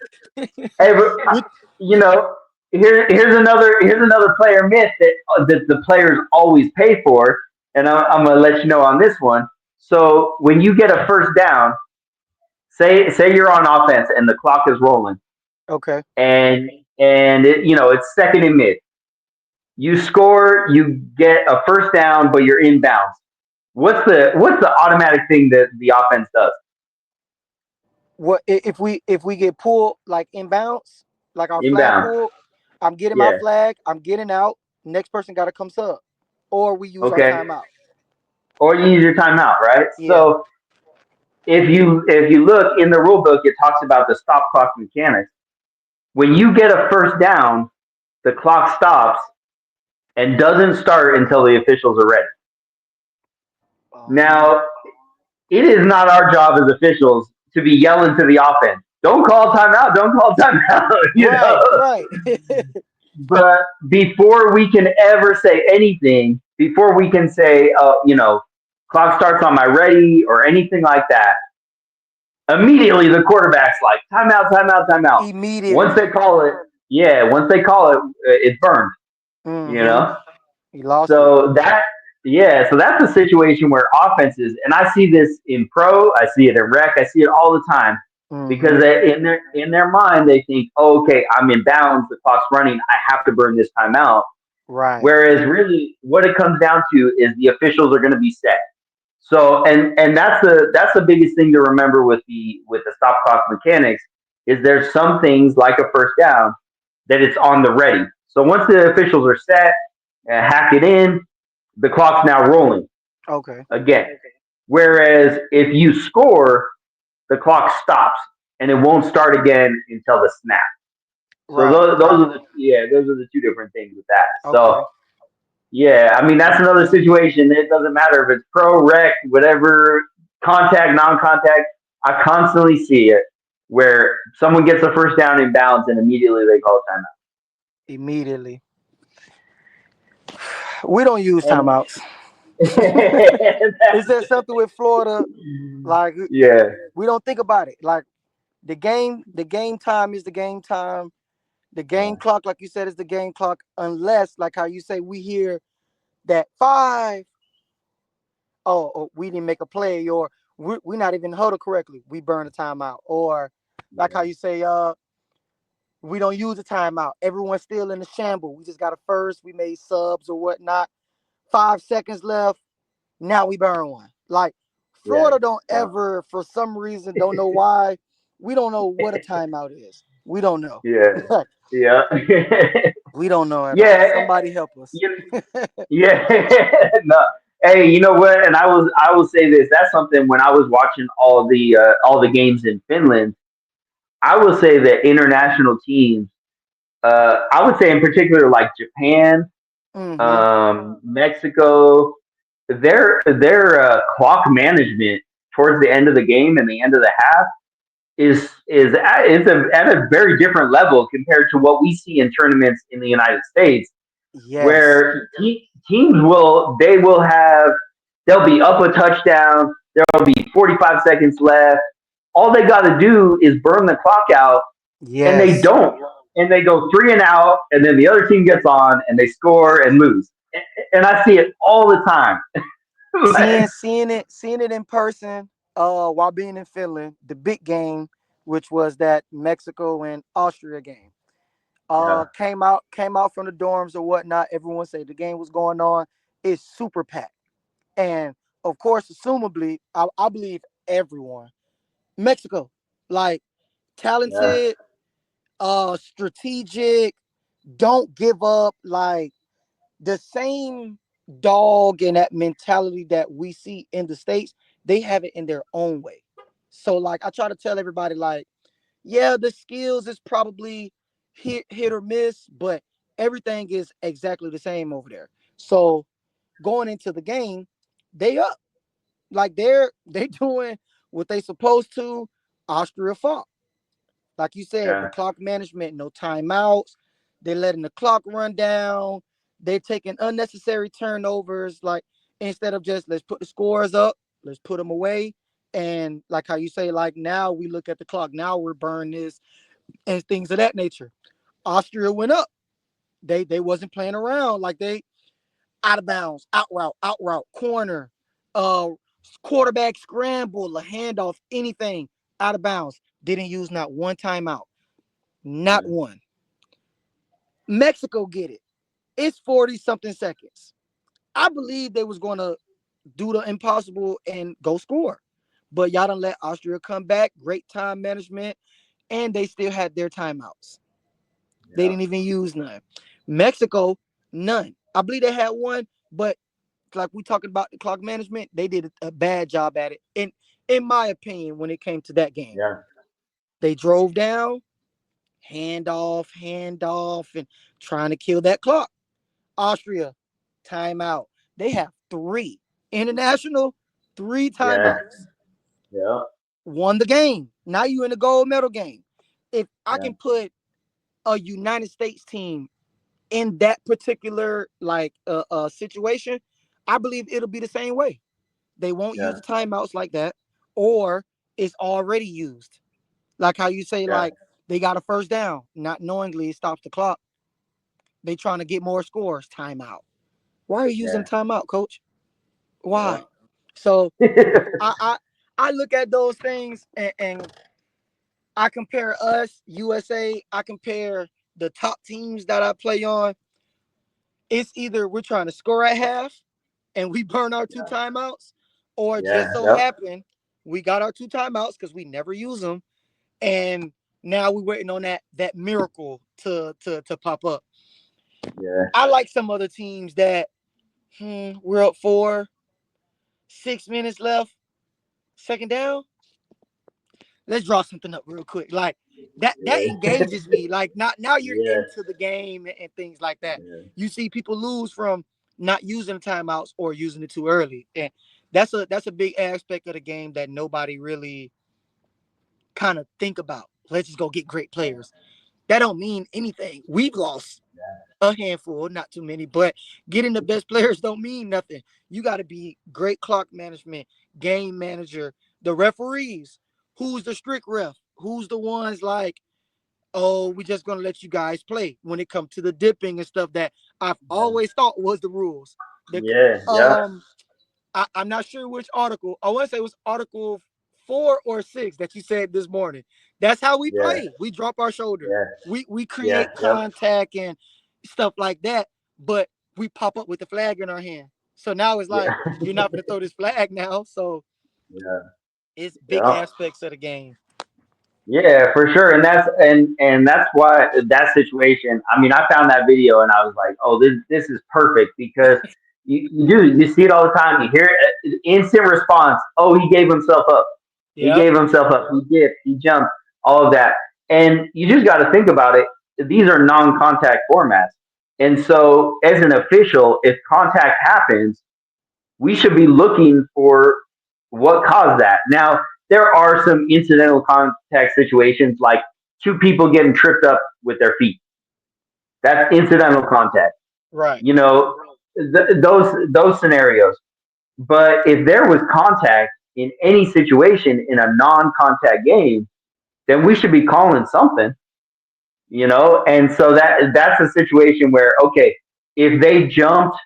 Hey, but, we, you know, here's another player myth that the players always pay for, and I'm gonna let you know on this one. So when you get a first down, say you're on offense and the clock is rolling, okay. and it's second and mid. You score, you get a first down, but you're inbounds. What's the automatic thing that the offense does? If we get pulled like inbounds, like our flag Inbound. pull, I'm getting my Yeah. flag. I'm getting out. Next person got to come sub, or we use our Okay. timeout. Or you use your timeout, right? Yeah. So if you look in the rule book, it talks about the stop clock mechanics. When you get a first down, the clock stops and doesn't start until the officials are ready. Um, Now, it is not our job as officials to be yelling to the offense, "Don't call timeout! Don't call timeout!" right. Right. But before we can ever say anything, before we can say, clock starts on my ready or anything like that, immediately the quarterback's like, timeout, timeout, timeout. Once they Immediately. call it, yeah, once they call it, it's burned, you Mm-hmm. know? He lost it. So that's a situation where offenses, and I see this in pro, I see it in rec, I see it all the time, Mm-hmm. because in their mind they think, oh, okay, I'm in bounds, the clock's running, I have to burn this timeout. Right. Whereas really, what it comes down to is the officials are going to be set. So and that's the biggest thing to remember with the stop clock mechanics is there's some things like a first down that it's on the ready. So once the officials are set and hack it in, the clock's now rolling Okay. again. Whereas if you score, the clock stops and it won't start again until the snap. So Right. those are the two different things with that. So Okay. yeah, I mean that's another situation. It doesn't matter if it's pro, rec, whatever, contact, non-contact. I constantly see it where someone gets a first down in bounds and immediately they call a Immediately. We don't use timeout. timeouts. Is there something with Florida? Like Yeah, we don't think about it. Like the game time is the game time. The game yeah, clock, like you said, is the game clock. Unless, like how you say, we hear that five. Oh, we didn't make a play, or we not even huddled correctly. We burn a timeout, or like how yeah, you say, we don't use a timeout. Everyone's still in the shamble. We just got a first. We made subs or whatnot. 5 seconds left. Now we burn one. Like yeah, Florida don't ever, for some reason, don't know why. We don't know what a timeout is. We don't know. yeah, yeah, We don't know at all. yeah. Somebody help us. Yeah, yeah. No. Hey, you know what? And I will say this. That's something when I was watching all the games in Finland. I will say that international teams. I would say in particular like Japan, Mm-hmm. Mexico. Their clock management towards the end of the game and the end of the half at a very different level compared to what we see in tournaments in the United States Yes. where teams they'll be up a touchdown, there'll be 45 seconds left. All they got to do is burn the clock out, and they Yes. don't. And they go three and out, and then the other team gets on and they score and lose. And I see it all the time. Seeing Like, seeing it in person, while being in Finland, the big game, which was that Mexico and Austria game. yeah, Came out from the dorms or whatnot. Everyone said the game was going on. It's super packed. And of course, assumably, I believe everyone. Mexico, like yeah, talented, strategic, don't give up, like the same dog and that mentality that we see in the States, they have it in their own way. So like I try to tell everybody, like, yeah, the skills is probably hit or miss, but everything is exactly the same over there. So going into the game, they up. Like they doing what they supposed to. Austria fought. Like you said, the yeah, clock management, no timeouts. They're letting the clock run down. They're taking unnecessary turnovers. Like instead of just let's put the scores up, let's put them away. And like how you say, like now we look at the clock, now we're burning this and things of that nature. Austria went up. They wasn't playing around. Like they out of bounds, out route, corner, uh, quarterback scramble, a handoff, anything out of bounds. Didn't use not one timeout, not yeah, one. Mexico get it. It's 40 something seconds. I believe they was going to do the impossible and go score. But y'all done let Austria come back. Great time management. And they still had their timeouts. They yeah, didn't even use none. Mexico, none. I believe they had one, but like we talking about the clock management, they did a bad job at it. In my opinion, when it came to that game, yeah, they drove down, hand off, and trying to kill that clock. Austria, timeout. They have three international, three yeah, timeouts. yeah, Won the game. Now you in the gold medal game. If I yeah, can put a United States team in that particular like situation, I believe it'll be the same way. They won't use yeah, the timeouts like that, or it's already used. Like how you say, yeah, like they got a first down, not knowingly it stops the clock. They trying to get more scores. Timeout. Why are you using yeah, timeout, coach? yeah. Why? So I I, I look at those things and I compare us, USA. I compare the top teams that I play on. It's either we're trying to score at half and we burn our two Yeah, timeouts, or just yeah, so yep, happen we got our two timeouts because we never use them, and Now we're waiting on that miracle to pop up. Yeah. I like some other teams that we're up 6 minutes left, second down. Let's draw something up real quick. Like that Yeah. engages me. Like not now you're Yeah. into the game and things like that. Yeah. You see people lose from not using the timeouts or using it too early. And that's a big aspect of the game that nobody really kind of think about. Let's just go get great players. That don't mean anything. We've lost a handful, not too many, but getting the best players don't mean nothing. You got to be great clock management, game manager, the referees. Who's the strict ref? Who's the ones like, oh, we just gonna let you guys play when it comes to the dipping and stuff that I've always thought was the rules. The Yeah. Yeah. I'm not sure which article. I want to say it was article 4 or 6 that you said this morning. That's how we Yeah. play. We drop our shoulder. Yeah. We Yeah. create Yep. contact and stuff like that, but we pop up with the flag in our hand. So now it's like Yeah. you're not going to throw this flag now. So Yeah. it's big Yeah. aspects of the game. Yeah, for sure, and that's why that situation. I mean, I found that video and I was like, "Oh, this is perfect," because you see it all the time. You hear it, instant response. Oh, he gave himself up. He Yep. gave himself up. He dipped. He jumped. All of that, and you just got to think about it. These are non-contact formats, and so as an official, if contact happens, we should be looking for what caused that. Now, there are some incidental contact situations like two people getting tripped up with their feet. That's incidental contact. Right. You know, those scenarios. But if there was contact in any situation in a non-contact game, then we should be calling something. And so that's a situation where okay, if they jumped,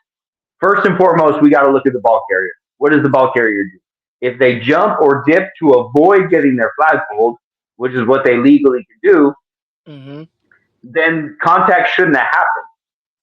first and foremost, we got to look at the ball carrier. What does the ball carrier do? If they jump or dip to avoid getting their flag pulled, which is what they legally can do, Mm-hmm. then contact shouldn't have happened.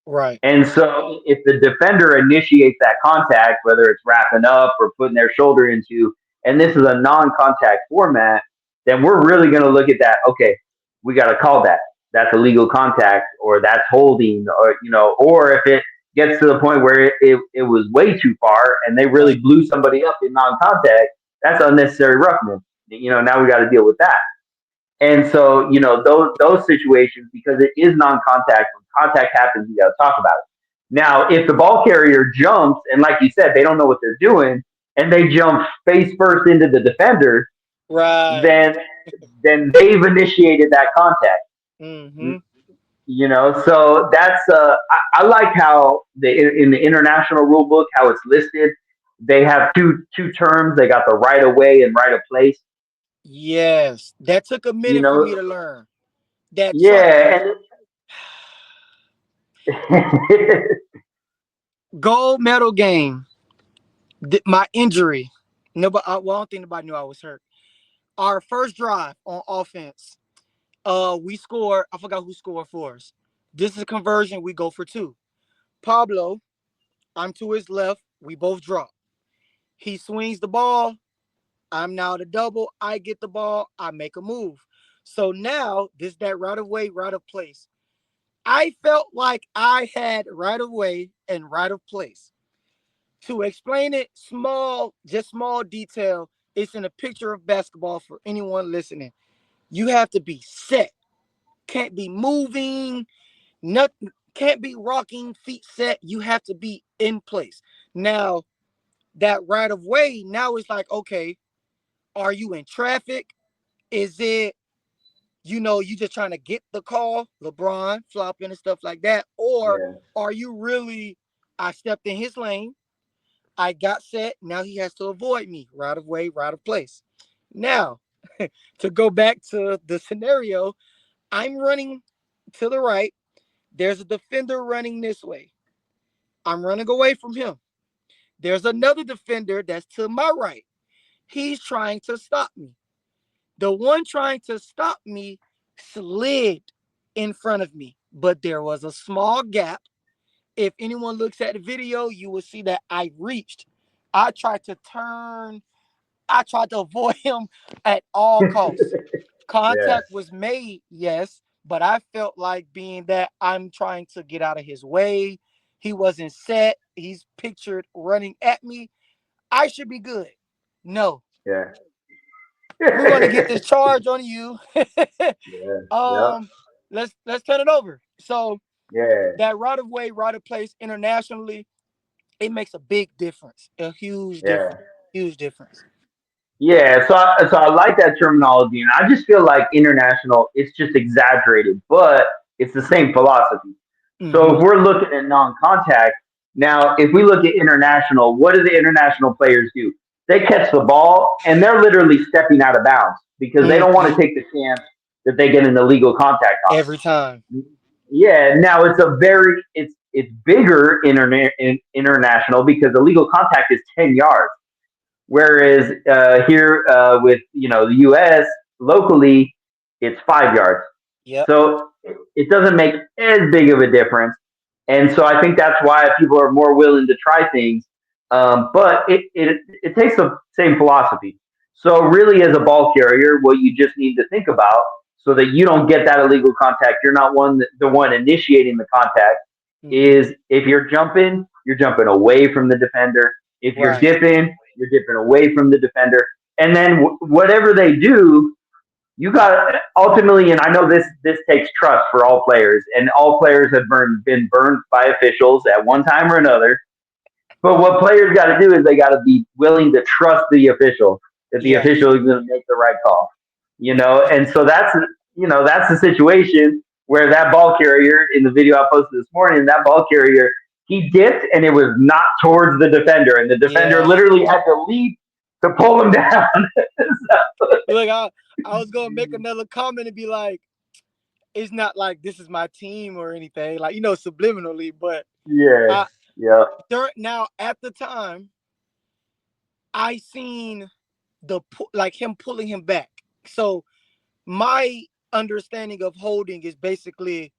Right. And so if the defender initiates that contact, whether it's wrapping up or putting their shoulder into, and this is a non-contact format, then we're really going to look at that. Okay, we got to call that. That's illegal contact, or that's holding, or if it gets to the point where it was way too far and they really Right. blew somebody up in non-contact, that's unnecessary roughness. Now we got to deal with that. And so, those situations, because it is non-contact, when contact happens, you got to talk about it. Now, if the ball carrier jumps, and like you said, they don't know what they're doing, and they jump face first into the defender, Right. then they've initiated that contact. Mm-hmm. So that's I like how in the international rule book how it's listed. They have two terms. They got the right of way and right of place. Yes. That took a You minute for me know, to learn. That trust me. yeah, and Gold medal game. My injury. Nobody. Well, I don't think nobody knew I was hurt. Our first drive on offense. We scored. I forgot who scored for us. This is a conversion. We go for two. Pablo. I'm to his left. We both drop. He swings the ball. I'm now the double. I get the ball. I make a move. So now this that right of way, right of place. I felt like I had right of way and right of place. To explain it, just small detail. It's in a picture of basketball for anyone listening. You have to be set. Can't be moving. Nothing. Can't be rocking. Feet set. You have to be in place. Now that right of way. Now it's like, okay, are you in traffic? Is it you just trying to get the call, LeBron flopping and stuff like that, or yeah, are you really? I stepped in his lane. I got set. Now he has to avoid me. Right of way, right of place. Now, to go back to the scenario, I'm running to the right. There's a defender running this way. I'm running away from him. There's another defender that's to my right. He's trying to stop me. The one trying to stop me slid in front of me, but there was a small gap. If anyone looks at the video, you will see that I reached. I tried to turn I tried to avoid him at all costs. Yeah. Contact was made, yes, but I felt like being that I'm trying to get out of his way, he wasn't set, he's pictured running at me, I should be good. No, Yeah. we're gonna get this charge on you. Yeah. Yep. um, let's turn it over. So Yeah. that right of way, right of place internationally, it makes a big difference, a Yeah. huge difference. Yeah, so I like that terminology, and I just feel like international, it's just exaggerated, but it's the same philosophy. So Hmm. if we're looking at non-contact, now if we look at international, what do the international players do? They catch the ball and they're literally stepping out of bounds because they don't want Hmm. to take the chance that they get an illegal contact on Every time. them. Yeah, now it's bigger international because illegal contact is 10 yards. Whereas here with the U.S. locally, it's 5 yards. Yep. So it doesn't make as big of a difference, and so I think that's why people are more willing to try things. But it takes the same philosophy. So really, as a ball carrier, what you just need to think about so that you don't get that illegal contact, you're not the one initiating the contact. Hmm. Is if you're jumping away from the defender. If you're Right. dipping, you're dipping away from the defender. And then whatever they do, you got ultimately, and I know this takes trust for all players, and all players have been burned by officials at one time or another. But what players got to do is they got to be willing to trust the official that the Yes. official is going to make the right call. And so that's the situation where that ball carrier in the video I posted this morning, that ball carrier he dipped and it was not towards the defender, and the defender Yeah. literally had to leap to pull him down. So, Look, I was gonna make another comment and be like, it's not like this is my team or anything, like subliminally, but yeah, I yeah, now at the time I seen like him pulling him back. So my understanding of holding is basically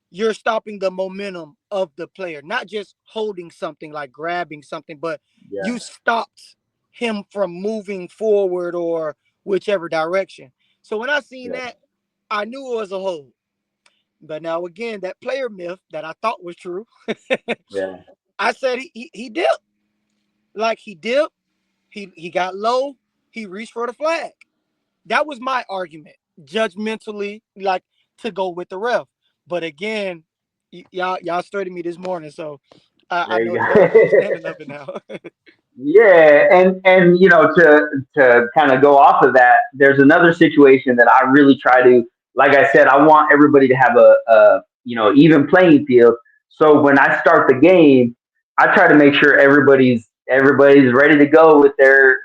you're stopping the momentum of the player, not just holding something like grabbing something, but yeah, you stopped him from moving forward or whichever direction. So when I seen yeah, that, I knew it was a hold. But now again, that player myth that I thought was true, yeah. I said he dipped. Like he dipped, he got low, he reached for the flag. That was my argument, judgmentally, like to go with the ref. But again, y'all started me this morning, so I There know you the understanding go. of it now. Yeah, and to kind of go off of that, there's another situation that I really try to, like I said, I want everybody to have a even playing field. So when I start the game, I try to make sure everybody's ready to go with their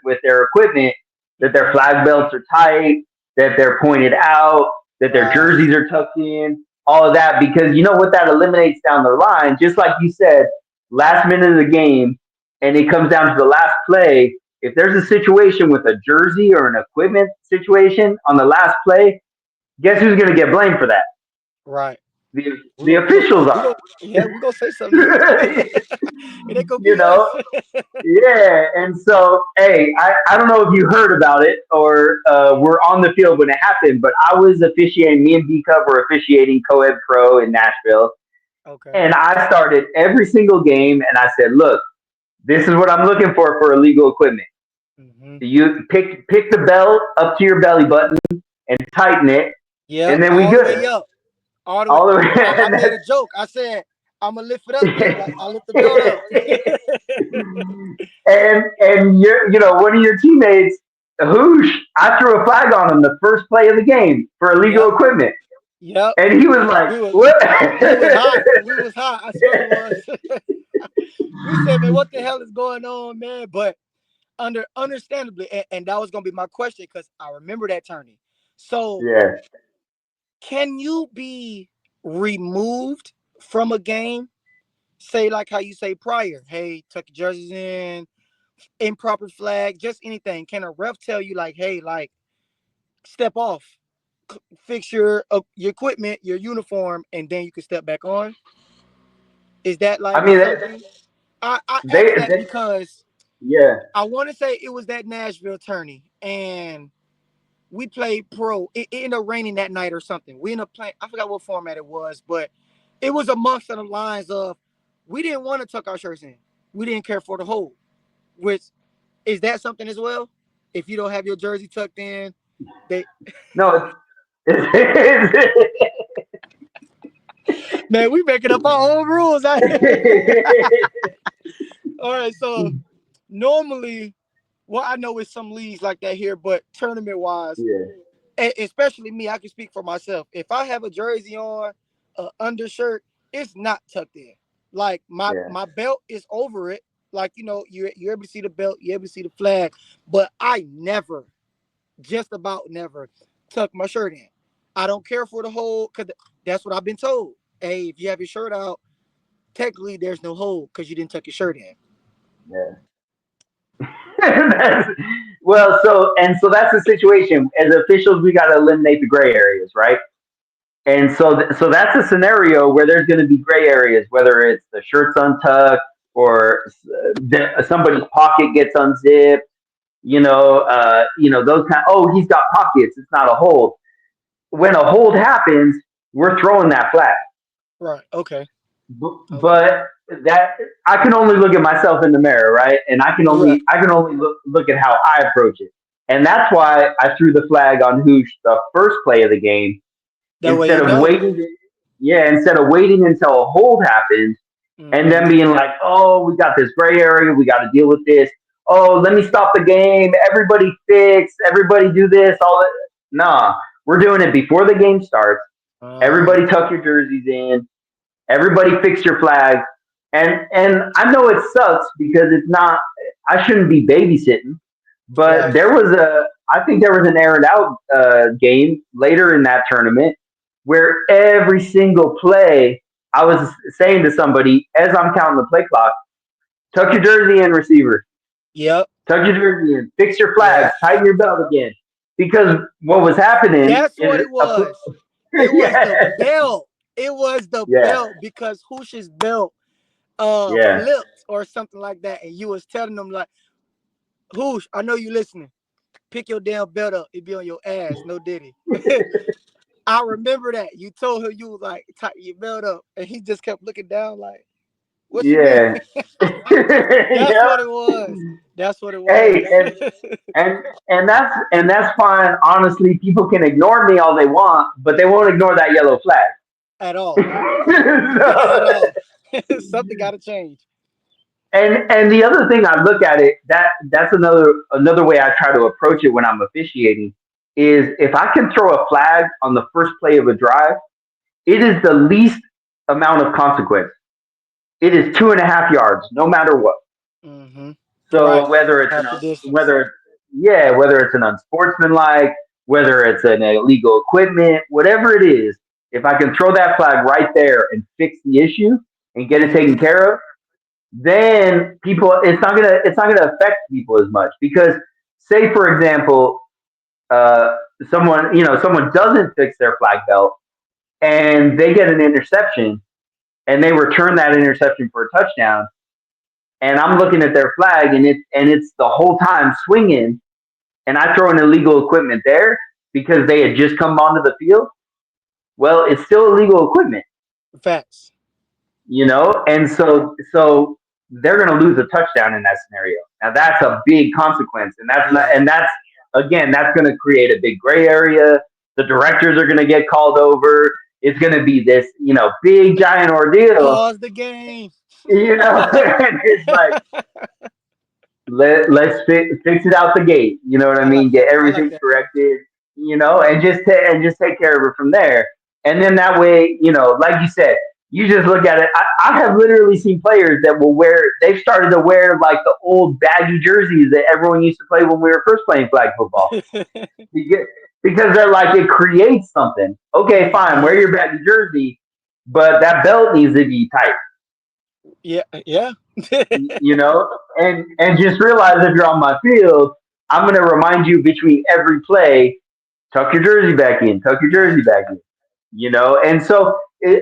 equipment, that their Hmm. flag belts are tight, that they're pointed out, that their Right, jerseys are tucked in, all of that, because you know what that eliminates down the line. Just like you said, last minute of the game and it comes down to the last play, if there's a situation with a jersey or an equipment situation on the last play, guess who's going to get blamed for that? right. The We the we gonna officials we are. gonna yeah, we gonna say something to them. It ain't gonna you be us. know, yeah. And so, hey, I don't know if you heard about it or were on the field when it happened, but I was officiating. Me and B Cup were officiating co-ed pro in Nashville, Okay. and I started every single game, and I said, look, this is what I'm looking for illegal equipment. Hmm. You pick the belt up to your belly button and tighten it, Yep, and then we all the way good. up, all the way. All the way. I made a joke. I said I'm gonna lift it up then. Like I lift the belt up. and one of your teammates, Hoosh, I threw a flag on him the first play of the game for illegal Yep, equipment, yep. and he was like, We was "What?" we was hot. We was hot. I swear we was. We said, man, what the hell is going on, man? But understandably, and that was gonna be my question because I remember that tourney. So Yeah, can you be removed from a game? Say like how you say prior, hey, tuck your jerseys in, improper flag, just anything. Can a ref tell you like, hey, like step off, fix your equipment, your uniform, and then you can step back on? Is that I like mean, something? I asked that they, because yeah, I want to say it was that Nashville tourney, and we played pro. It ended up raining that night or something. We ended up playing. I forgot what format it was, but it was amongst the lines of we didn't want to tuck our shirts in. We didn't care for the hold. Which is that something as well? If you don't have your jersey tucked in, they No, it's man, we making up our own rules out here. All right, so normally, well, I know it's some leagues like that here, but tournament wise, yeah, especially me, I can speak for myself. If I have a jersey on, a undershirt, it's not tucked in. Like yeah, my belt is over it. Like you're able to see the belt, you're able to see the flag, but I never, just about never, tuck my shirt in. I don't care for the hole because that's what I've been told. Hey, if you have your shirt out, technically there's no hole because you didn't tuck your shirt in. yeah. That's- well, so that's the situation. As officials, we got to eliminate the gray areas, right? And so that's a scenario where there's going to be gray areas, whether it's the shirt's untucked or somebody's pocket gets unzipped. Those kind. Oh, he's got pockets. It's not a hold. When a hold happens, we're throwing that flag. Right. Okay. Okay. But that I can only look at myself in the mirror, right? And Right. I can only look at how I approach it. And that's why I threw the flag on Hoosh the first play of the game That way instead you of know. waiting until a hold happens and Mm-hmm. then being like, oh, we got this gray area, we got to deal with this. Oh, let me stop the game. Everybody fix. Everybody do this. All that. Nah, we're doing it before the game starts. Uh-huh. Everybody tuck your jerseys in. Everybody fix your flags. And I know it sucks because it's not. I shouldn't be babysitting, but Right. I think there was an aired out game later in that tournament where every single play I was saying to somebody as I'm counting the play clock, tuck your jersey in, receiver. Yep. Tuck your jersey in. Fix your Yep. flags. Tighten your belt again. Because what was happening That's what is it was. It was the yeah, belt. It was the yeah, belt because Hoosh's belt yeah. flipped or something like that, and you was telling them like, Hoosh, I know you listening. Pick your damn belt up. It be on your ass. No diddy. I remember that. You told him you was like tighten your belt up, and he just kept looking down like, what you mean? Yeah. That's Yeah. what it was. That's what it was. Hey, and that's fine. Honestly, people can ignore me all they want, but they won't ignore that yellow flag. At all. At So- all. Something got to change. and the other thing I look at it that's another way I try to approach it when I'm officiating is if I can throw a flag on the first play of a drive, it is the least amount of consequence. It is 2.5 yards, no matter what. Mm-hmm. Right. So whether it's Half the distance. whether it's an unsportsmanlike, whether it's an illegal equipment, whatever it is, if I can throw that flag right there and fix the issue and get it Mm-hmm. taken care of, then people it's not gonna affect people as much because say for example, uh, someone doesn't fix their flag belt and they get an interception and they return that interception for a touchdown and I'm looking at their flag and it's the whole time swinging, and I throw in illegal equipment there because they had just come onto the field. Well, it's still illegal equipment, Facts. and so they're going to lose a touchdown in that scenario. Now that's a big consequence, Yeah. and that's again that's going to create a big gray area. The directors are going to get called over. It's going to be this big giant ordeal. Pause the game. And it's like let's fix it out the gate. You know what I I like mean? that. Get I like everything that, bro. corrected. And just take care of it from there. And then that way, like you said, you just look at it. I have literally seen players that will wear. They've started to wear like the old baggy jerseys that everyone used to play when we were first playing flag football. Because because they're like it creates something. Okay, fine, wear Mm-hmm. your baggy jersey, but that belt needs to be tight. Yeah. Yeah. And just realize if you're on my field, I'm going to remind you between every play, tuck your jersey back in, tuck your Right. jersey back in. And so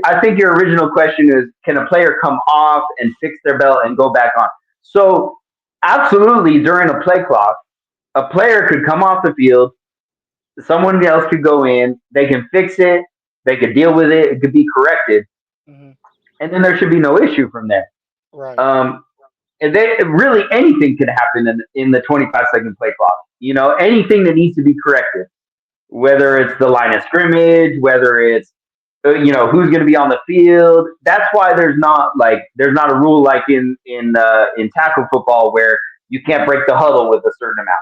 I think your original question is, can a player come off and fix their belt and go back on? So absolutely, during a play clock, a player could come off the field, someone else could go in, they can fix it, they could deal with it, it could be corrected, Hmm. and then there should be no issue from there. Right. Um, and they really anything can happen in the 25-second play clock. Anything that needs to be corrected, whether it's the line of scrimmage, whether it's who's going to be on the field. That's why there's not a rule like in tackle football where you can't break the huddle with a certain amount.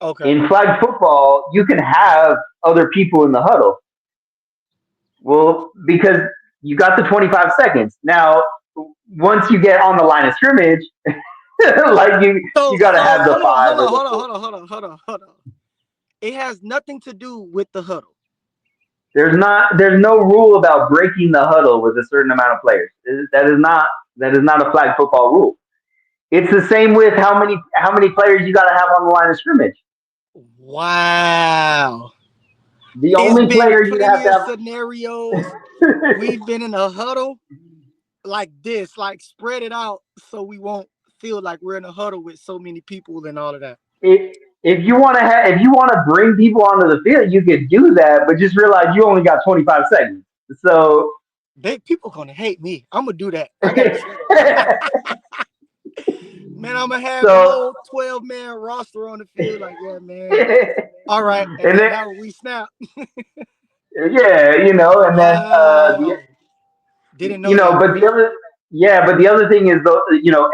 Okay. In flag football, you can have other people in the huddle. Well, because you got the 25 seconds. Now, once you get on the line of scrimmage, like you got to So have the hold on, five hold or on, the hold on, four. hold on, hold on, hold on, hold on. It has nothing to do with the huddle. There's no rule about breaking the huddle with a certain amount of players. That is not a flag football rule. It's the same with how many players you got to have on the line of scrimmage. Wow. The It's only been player you plenty have of to scenarios. have. We've been in a huddle like this, like spread it out so we won't feel like we're in a huddle with so many people and all of that. If you want to bring people onto the field, you could do that, but just realize you only got 25 seconds. So People gonna hate me. I'm gonna do that. I got man. I'm gonna have the so whole 12-man roster on the field. Like, yeah, man. and All right, and then then now we snap. yeah, and then Wow. Didn't know that. but the other thing is though,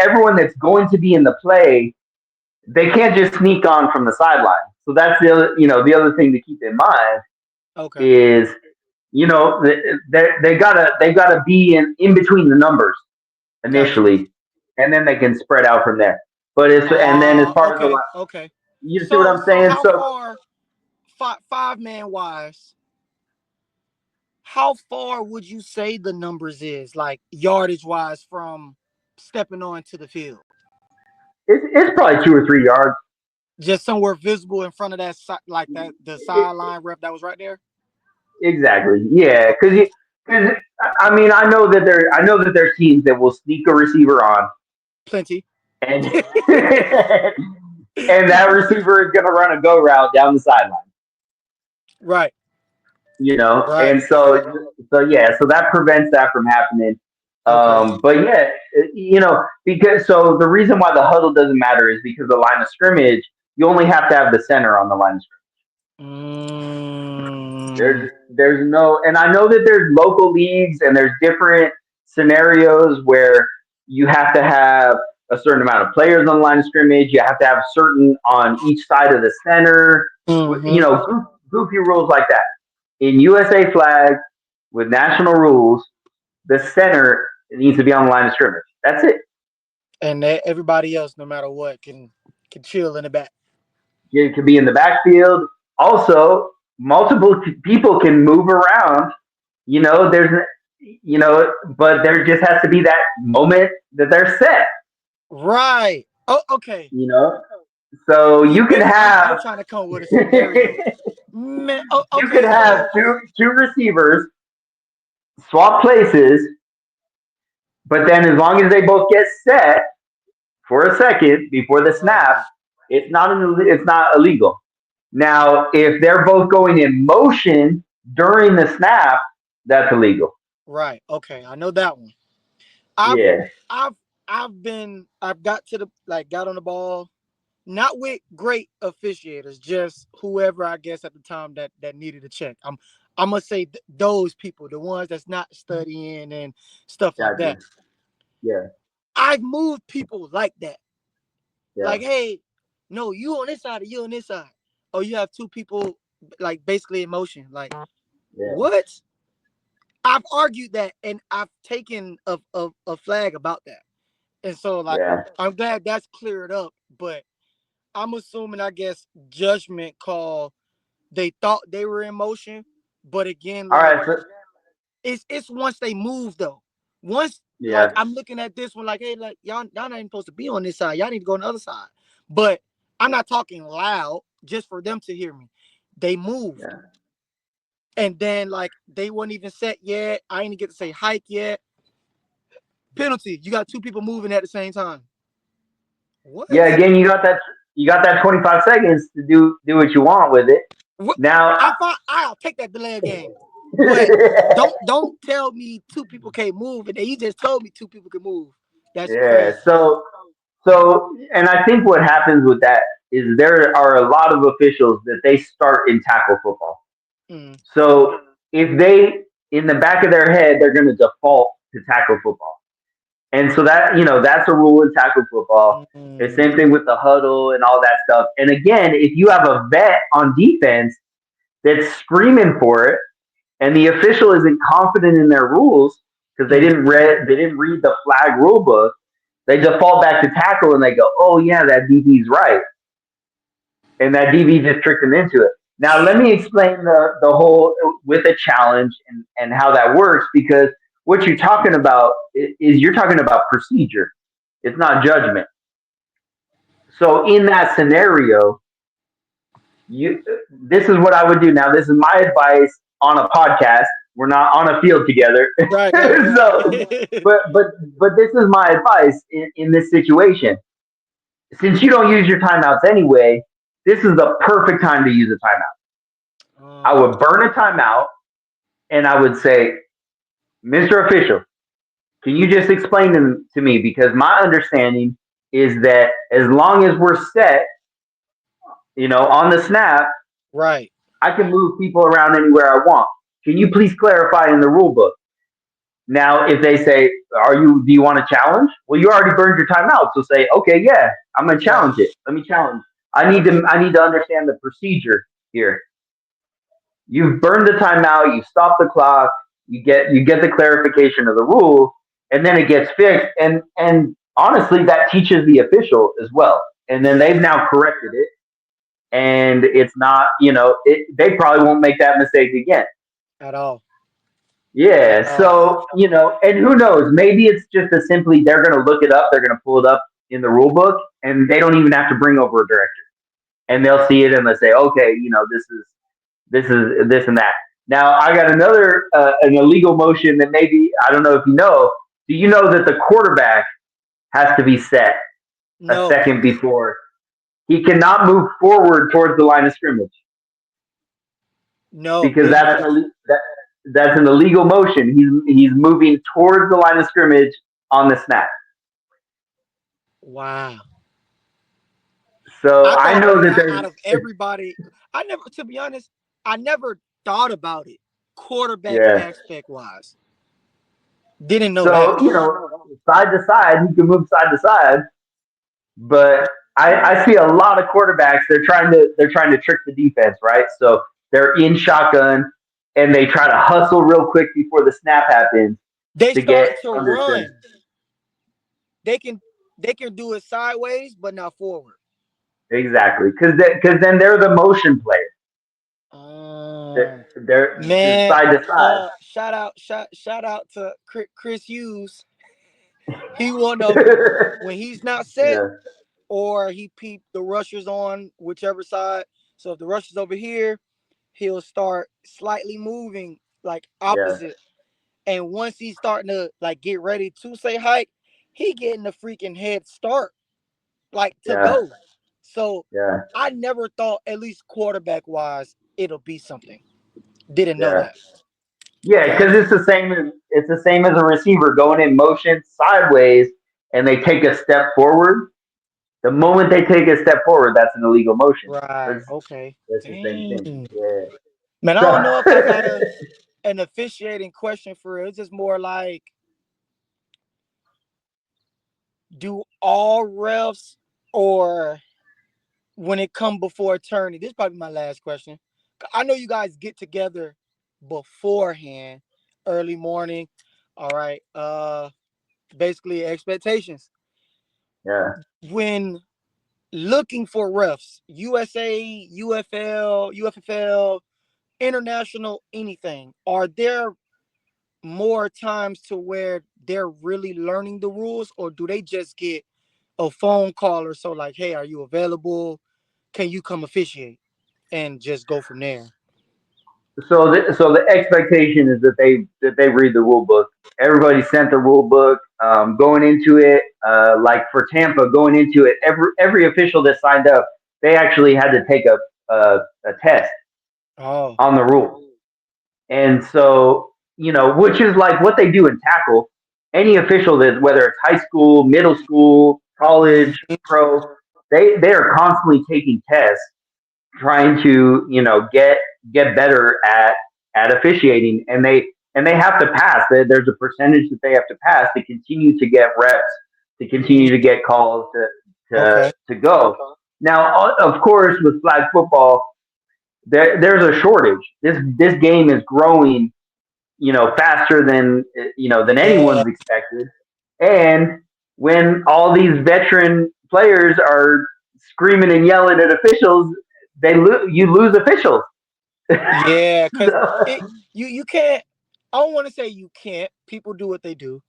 everyone that's going to be in the play, they can't just sneak on from the sideline. So that's the other thing to keep in mind Okay, is they gotta be in between the numbers got you. initially, and then they can spread out from there. But it's and then as far as Okay, okay. you see what So, I'm saying? how So far, 5-man wise? How far would you say the numbers is, like yardage wise, from stepping onto the field? it's probably 2 or 3 yards. Just somewhere visible in front of that, like that, the sideline rep that was right there. Exactly. Yeah, Okay, because I mean I know that there's teams that will sneak a receiver on plenty. and and that receiver is going to run a go route down the sideline. Right, right. And so that prevents that from happening. Okay. But yeah, because so the reason why the huddle doesn't matter is because the line of scrimmage, you only have to have the center on the line of scrimmage. Mm, There's no, and I know that there's local leagues and there's different scenarios where you have to have a certain amount of players on the line of scrimmage. You have to have certain on each side of the center. mm-hmm. Goofy rules like that. In USA flag with national rules, the center needs to be on the line of scrimmage. That's it. And everybody else, no matter what, can chill in the back. You can be in the backfield. Also, multiple people can move around. There's but there just has to be that moment that they're set. Right. Oh, okay. You know, so See, you can I'm have trying to come up with a scenario. you Man, oh, can okay. have So two receivers swap places, but then as long as they both get set for a second before the snap, right, it's not illegal. Now, if they're both going in motion during the snap, that's illegal. right. Okay, I know that one. I've Yeah, I've I've got to the got on the ball, not with great officiators, just whoever I guess at the time that needed a check. I'm gonna say those people, the ones that's not studying and stuff like gotcha. that. Yeah, I've moved people like that. yeah, Like, hey, no, you on this side or you on this side. Oh, you have two people like basically in motion. Like, yeah, what? I've argued that and I've taken a flag about that. And so like yeah. I'm glad that's cleared up, but I'm assuming I guess judgment call they thought they were in motion, but again, All like right. So, it's once they move though. Once like yeah, I'm looking at this one like, hey, like y'all not even supposed to be on this side. Y'all need to go on the other side. But I'm not talking loud just for them to hear me. They moved. yeah. And then like they weren't even set yet. I didn't get to say hike yet. Penalty. You got two people moving at the same time. What? Yeah, again, you got that 25 seconds to do what you want with it. Now, I'm fine. I'll take that delay of game. But don't tell me two people can't move, and then you just told me two people can move. That's yeah. crazy. And I think what happens with that is there are a lot of officials that they start in tackle football. Mm, So if they, in the back of their head, they're going to default to tackle football. And so that's a rule in tackle football. The mm, same thing with the huddle and all that stuff. And again, if you have a vet on defense that's screaming for it, and the official isn't confident in their rules because mm. they didn't read the flag rule book, they default back to tackle and they go, oh yeah, that DB's right, and that DB just tricked them into it. Now let me explain the whole with a challenge and how that works, because what you're talking about is you're talking about procedure. It's not judgment. So in that scenario, you this is what I would do. Now this is my advice on a podcast. We're not on a field together. Right, right, so right. but this is my advice in this situation. Since you don't use your timeouts anyway, this is the perfect time to use a timeout. I would burn a timeout and I would say, Mr. Official, can you just explain to me? Because my understanding is that as long as we're set, on the snap, Right. I can move people around anywhere I want. Can you please clarify in the rule book? Now, if they say, do you want to challenge? Well, you already burned your timeout. So say, okay, yeah, I'm going to Right. challenge it. Let me challenge. Okay. I need to understand the procedure here. You've burned the timeout. You stop the clock. You get the clarification of the rule, and then it gets fixed. And honestly, that teaches the official as well. And then they've Yeah. now corrected it, and it's not, they probably won't make that mistake again. At all. At Yeah. all. So, and who knows? Maybe it's just as simply they're going to look it up. They're going to pull it up in the rule book, and they don't even have to bring over a director, and they'll see it and they'll say, okay, this and that. Now, I got another an illegal motion that maybe I don't know if you know. Do you know that the quarterback has to be set a No. second before? He cannot move forward towards the line of scrimmage No. because Didn't know that. that's an illegal motion. He's moving towards the line of scrimmage on the snap. Wow. So I I thought know that out of everybody, I never, to be honest, I never thought about it quarterback yeah. aspect wise. Didn't know that. So side to side, he can move side to side, but I see a lot of quarterbacks. They're trying to trick the defense, right? So they're in shotgun and they try to hustle real quick before the snap happens They to get start to under center. run. They can they can do it sideways, but not forward. Exactly, because then they're the motion player. Um, They're man, side to side. shout out to Chris Hughes. He one of them. When he's not set, yeah, or he peep the rushers on whichever side. So if the rushers over here, he'll start slightly moving like yeah, opposite. And once he's starting to like get ready to say hike, he getting the freaking head start like to yeah, go. So yeah, I never thought, at least quarterback wise, it'll be something. Didn't know yeah. that. Yeah, because Dang. it's the same as a receiver going in motion sideways, and they take a step forward. The moment they take a step forward, that's an illegal motion. Right. That's Okay. that's the same thing. Dang. Yeah. Man, I don't know if I got So an officiating question for it. It's just more like, do all refs, or when it come before attorney? This is probably my last question. I know you guys get together beforehand, early morning. All right. Basically expectations. yeah, When looking for refs, USA, UFL, UFFL, international, anything, are there more times to where they're really learning the rules, or do they just get a phone call or so like, hey, are you available? Can you come officiate? And just go from there. so the expectation is that they read the rule book. Everybody sent the rule book going into it. Like for Tampa, going into it, every official that signed up, they actually had to take a test. Oh, on the rule. And so, which is like what they do in tackle. Any official that, whether it's high school, middle school, college, mhm. pro, they are constantly taking tests, trying to, get better at officiating, and they have to pass. There's a percentage that they have to pass to continue to get reps, to continue to get calls Okay. to go. Now, of course, with flag football, there's a shortage. This game is growing, faster than than Yeah. anyone's expected. And when all these veteran players are screaming and yelling at officials, you lose officials. Yeah, because So, you can't. I don't want to say you can't. People do what they do.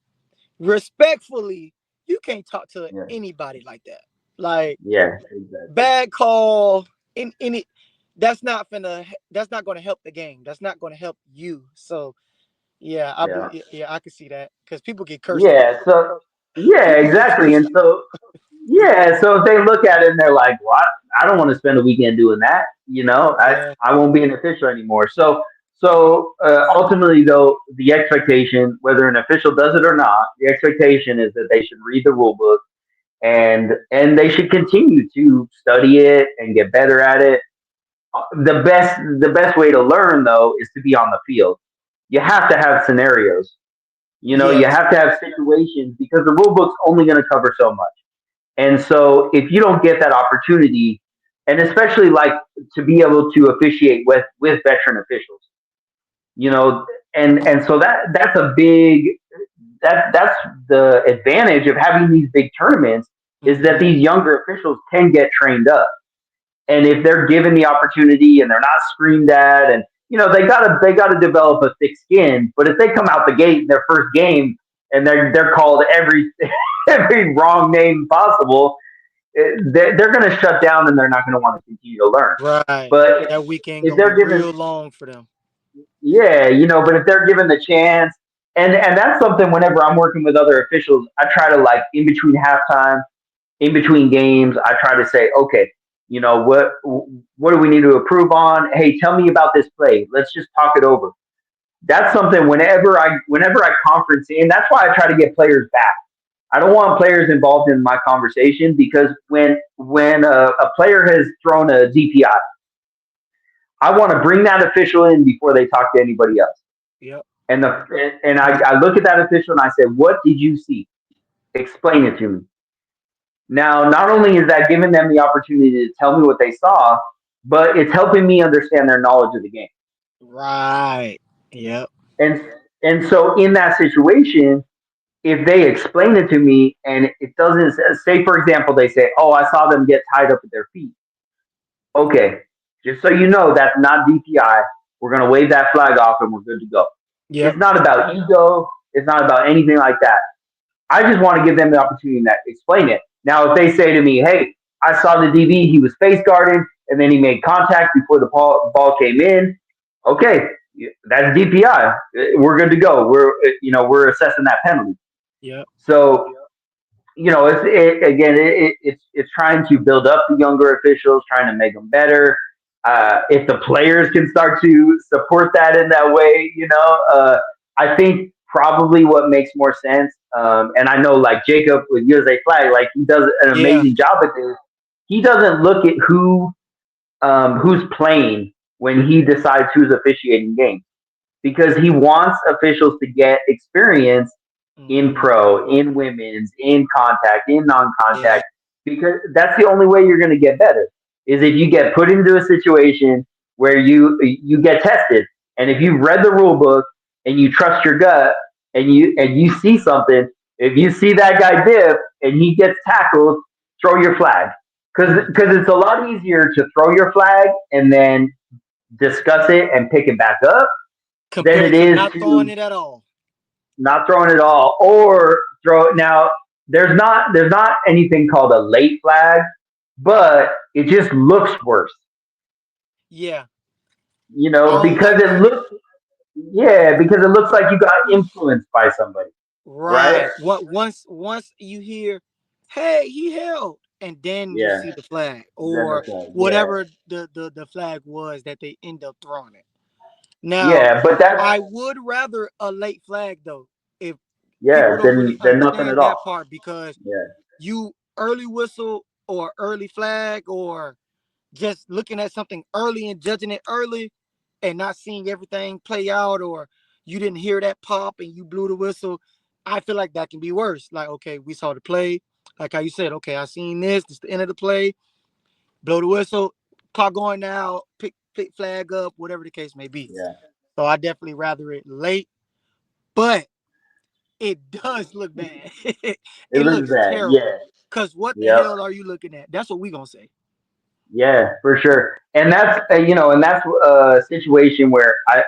Respectfully, you can't talk to yeah, anybody like that. Like yeah, exactly. bad call in any. That's not gonna help the game. That's not gonna help you. So yeah, Yeah, yeah, I can see that because people get cursed out. yeah. So, yeah, People get exactly. cursed And out. so, yeah, so if they look at it and they're like, "Well, I don't want to spend a weekend doing that," Yeah. I won't be an official anymore. So ultimately, though, the expectation, whether an official does it or not, the expectation is that they should read the rule book, and they should continue to study it and get better at it. The best way to learn, though, is to be on the field. You have to have scenarios. You Yes. have to have situations, because the rule book's only going to cover so much. And so if you don't get that opportunity, and especially like to be able to officiate with veteran officials, you know, and so that's a big, that's the advantage of having these big tournaments, is that Hmm. these younger officials can get trained up. And if they're given the opportunity and they're not screamed at, and they gotta develop a thick skin. But if they come out the gate in their first game and they're called every every wrong name possible, they're going to shut down, and they're not going to want to continue to learn. Right. But That weekend if gonna be they're given, real long for them. yeah, but if they're given the chance, and that's something, whenever I'm working with other officials, I try to, like, in between halftime, in between games, I try to say, okay, what do we need to improve on? Hey, tell me about this play. Let's just talk it over. That's something, whenever I conference in. That's why I try to get players back. I don't want players involved in my conversation, because when a player has thrown a DPI, I want to bring that official in before they talk to anybody else. Yep. And I look at that official and I say, "What did you see? Explain it to me." Now, not only is that giving them the opportunity to tell me what they saw, but it's helping me understand their knowledge of the game. Right. Yep. And and so in that situation, if they explain it to me and it doesn't, say, for example, they say, "Oh, I saw them get tied up at their feet." Okay, just so you know, that's not DPI. We're going to wave that flag off and we're good to go. Yep. It's not about ego. It's not about anything like that. I just want to give them the opportunity to explain it. Now, if they say to me, "Hey, I saw the DB, he was face guarding, and then he made contact before the ball came in," okay, that's DPI. We're good to go. We're assessing that penalty. Yep. So, again, it's trying to build up the younger officials, trying to make them better. If the players can start to support that in that way, I think probably what makes more sense. And I know, like, Jacob with USA Flag, like, he does an Yeah. amazing job at this. He doesn't look at who's playing when he decides who's officiating games, because he wants officials to get experience in Hmm. pro, in women's, in contact, in Yeah. non-contact, because that's the only way you're going to get better, is if you get put into a situation where you get tested. And if you've read the rule book and you trust your gut, and you see something, if you see that guy dip and he gets tackled, throw your flag, because Hmm. it's a lot easier to throw your flag and then discuss it and pick it back up than it Compared to is not throwing to it at all. not throwing it all, or throw it. Now, there's not anything called a late flag, but it just looks worse, Yeah. I don't because like it that. looks, yeah, because it looks like you got influenced by somebody, right? Right. What once you hear, hey, he held. and then you Yeah. see the flag Then the or flag. Yeah. whatever the flag was that they end up throwing it. Now, Yeah, but that's I would rather a late flag though, if people yeah. don't really Then nothing at understand all. that part, because Yeah. you early whistle or early flag or just looking at something early and judging it early and not seeing everything play out, or you didn't hear that pop and you blew the whistle. I feel like that can be worse. Like, okay, we saw the play, like how you said, okay, I seen this is the end of the play, blow the whistle, clock going now, pick flag up, whatever the case may be. Yeah. So I definitely rather it late, but it does look bad. It It looks looks bad. terrible. Yeah. Cause what the Yep. hell are you looking at? That's what we gonna say. Yeah, for sure. And that's and that's a situation where I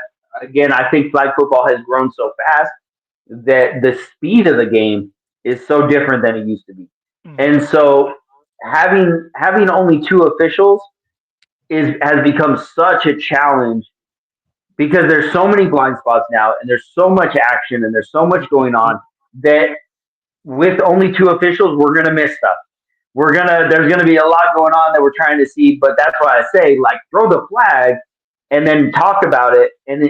think flag football has grown so fast that the speed of the game is so different than it used to be. Mm-hmm. And so having only two officials is has become such a challenge because there's so many blind spots now and there's so much action and there's so much going on that with only two officials we're going to miss stuff. There's gonna be a lot going on that we're trying to see, but that's why I say like throw the flag and then talk about it and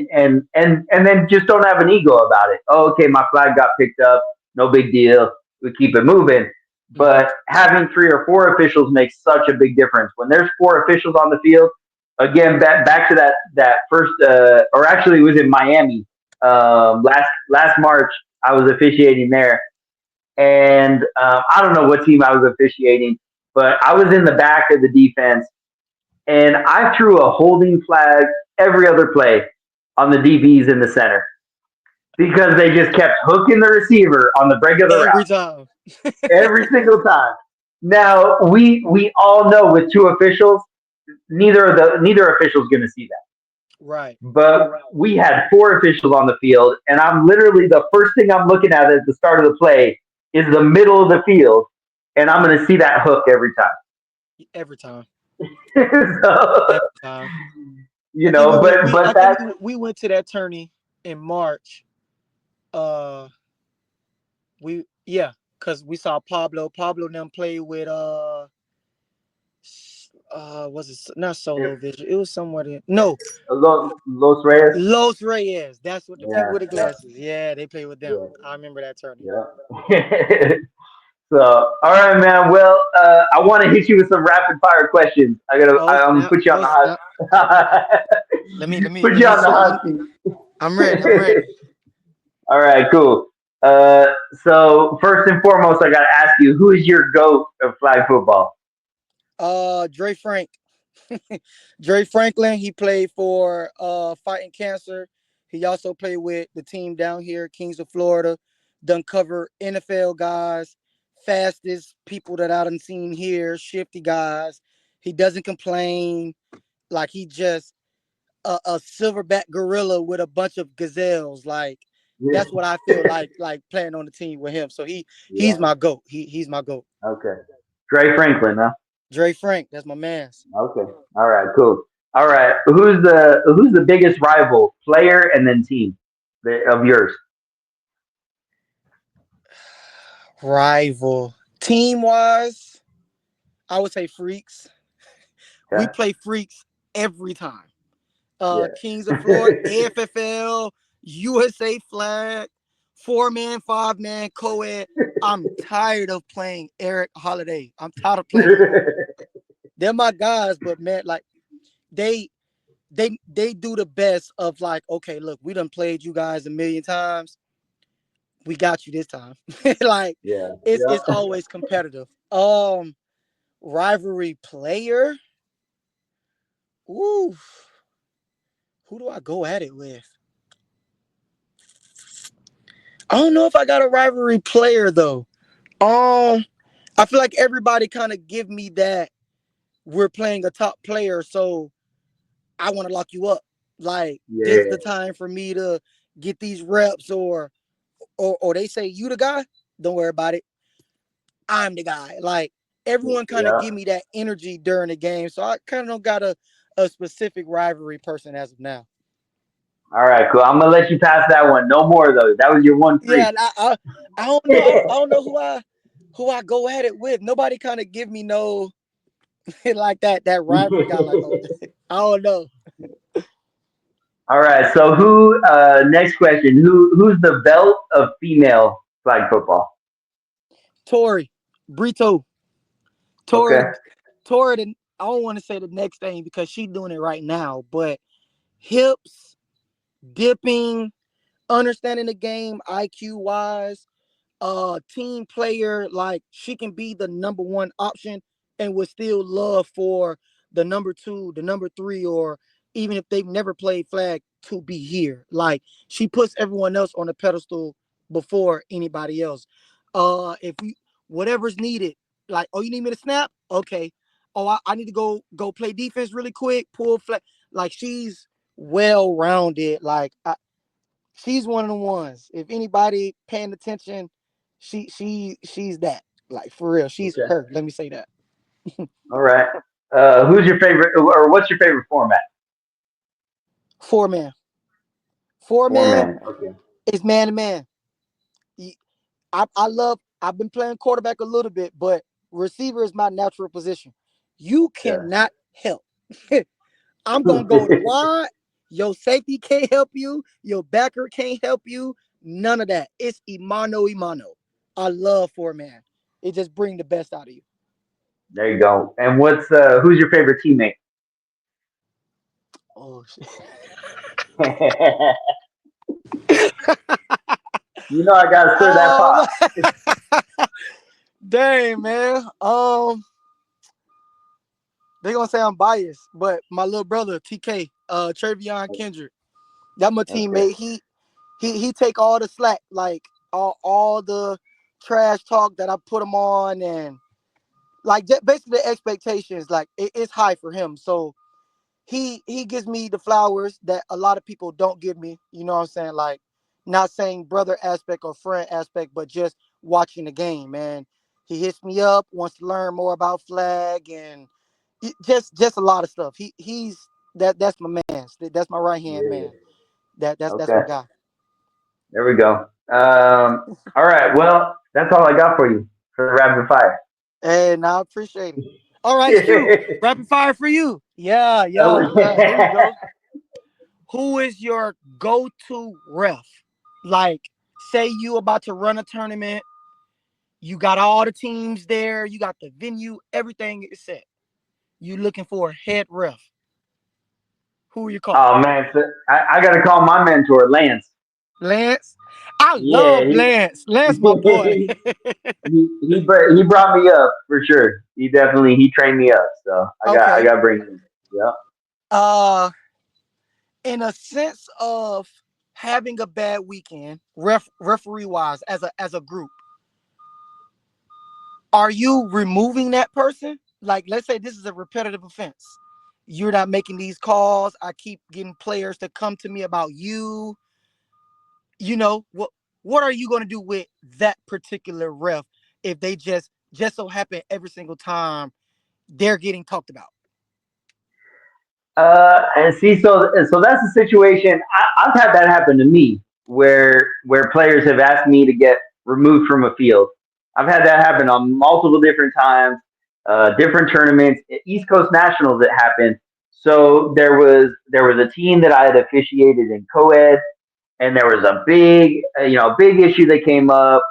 then just don't have an ego about it. Oh, okay, my flag got picked up, no big deal. We keep it moving. Mm-hmm. But having three or four officials makes such a big difference. When there's four officials on the field, again back to that first or actually it was in Miami last March. I was officiating there and I don't know what team I was officiating, but I was in the back of the defense, and I threw a holding flag every other play on the DBs in the center because they just kept hooking the receiver on the break of the route Every time. every single time. Now we all know with two officials, neither official's going to see that. Right. But we had four officials on the field, and I'm literally the first thing I'm looking at the start of the play is the middle of the field, and I'm going to see that hook every time. Every time. So, Every time. you I think we know, went. but We I but think that we went to that tourney in March. Uh, we yeah, cause we saw Pablo. Pablo and them play with was it not Solo Vision? It was somewhere in no Los Reyes, Los Reyes. That's what the people yeah, with the yeah, glasses. Yeah, they play with them. yeah, I remember that tourney. yeah. So, all right, man. Well, I want to hit you with some rapid fire questions. Oh I'm gonna snap! put you on Oh the snap! hot, put Let you me on the see. hot seat. I'm ready. I'm ready. All right, cool. Uh, so first and foremost, I got to ask you, who is your goat of flag football? Dre Frank. Dre Franklin, he played for Fighting Cancer. He also played with the team down here, Kings of Florida. Done cover NFL guys, fastest people that I done seen here, shifty guys. He doesn't complain. Like he just a silverback gorilla with a bunch of gazelles. Like Yeah, that's what I feel like playing on the team with him. So he's yeah. my goat. He's my goat. Okay. Dre Franklin, huh? Dre Frank, that's my man's. Okay. All right. Cool. All right. Who's the biggest rival, player and then team of yours? Rival. Team wise, I would say Freaks. We Okay. play Freaks every time. Yeah. Kings of Florida, AFFL, USA Flag, 4-man, 5-man, co-ed. I'm tired of playing Eric Holiday. I'm tired of playing them boys. They're my guys, but man, like they they do the best of like, okay, look, we done played you guys a million times. We got you this time. Like Yeah. it's Yeah. always competitive. Rivalry player. Ooh, who do I go at it with? I don't know if I got a rivalry player though. I feel like everybody kind of give me that we're playing a top player, so I want to lock you up. Like this is Yeah. the time for me to get these reps, or they say you the guy. Don't worry about it. I'm the guy. Like everyone kind of Yeah. give me that energy during the game, so I kind of don't got a specific rivalry person as of now. All right. Cool. I'm gonna let you pass that one. No more though. That was your one Yeah, free. and I don't know. I don't know who I. who I go at it with. Nobody kind of give me no like that rivalry guy. Like, oh, I don't know. All right. So next question. Who's the belt of female flag football? Tori, Brito, Okay. Tori, Tori. I don't want to say the next thing because she's doing it right now, but hips, dipping, understanding the game, IQ wise, team player, like she can be the number one option and would still love for the number two, the number three, or even if they've never played flag to be here. Like she puts everyone else on the pedestal before anybody else. If we whatever's needed, like, oh, you need me to snap? Okay. Oh, I need to go play defense really quick, pull flag. Like she's well rounded. Like she's one of the ones. If anybody paying attention, she's that. Like for real, she's Okay. her. Let me say that. All right. Who's your favorite, or what's your favorite format? Four man. Four Four man man. Okay. is man to man. I love. I've been playing quarterback a little bit, but receiver is my natural position. You Yeah. cannot help. I'm gonna go to wide. Your safety can't help you. Your backer can't help you. None of that. It's imano. I love four man. It just bring the best out of you. There you go. And who's your favorite teammate? Oh shit. I gotta stir that pot. Um, dang man. They gonna say I'm biased, but my little brother TK, Travion Kendrick, that my Okay. teammate. He take all the slack, like all the trash talk that I put him on, and like basically the expectations, like it's high for him. So he gives me the flowers that a lot of people don't give me. You know what I'm saying? Like not saying brother aspect or friend aspect, but just watching the game, man. He hits me up, wants to learn more about flag and just a lot of stuff. He's that's my man. That's my right hand Yeah. man. That's Okay. my guy. There we go. All right. Well, that's all I got for you for the rapid fire. And I appreciate it. All right, shoot. Rapid fire for you. Yeah. Here we go. Who is your go-to ref? Like, say you about to run a tournament, you got all the teams there, you got the venue, everything is set. You looking for a head ref. Who you call? Oh man, so I gotta call my mentor, Lance. Lance? I Yeah, love Lance. Lance, my boy. he brought me up for sure. He trained me up. So I Okay. got to bring him. Yeah. Uh, in a sense of having a bad weekend, referee wise, as a group, are you removing that person? Like, let's say this is a repetitive offense. You're not making these calls. I keep getting players to come to me about you. What are you going to do with that particular ref if they just so happen every single time they're getting talked about? And see, so that's a situation. I've had that happen to me where players have asked me to get removed from a field. I've had that happen on multiple different times, different tournaments, East Coast Nationals. It happened. So there was a team that I had officiated in co-ed, and there was a big issue that came up.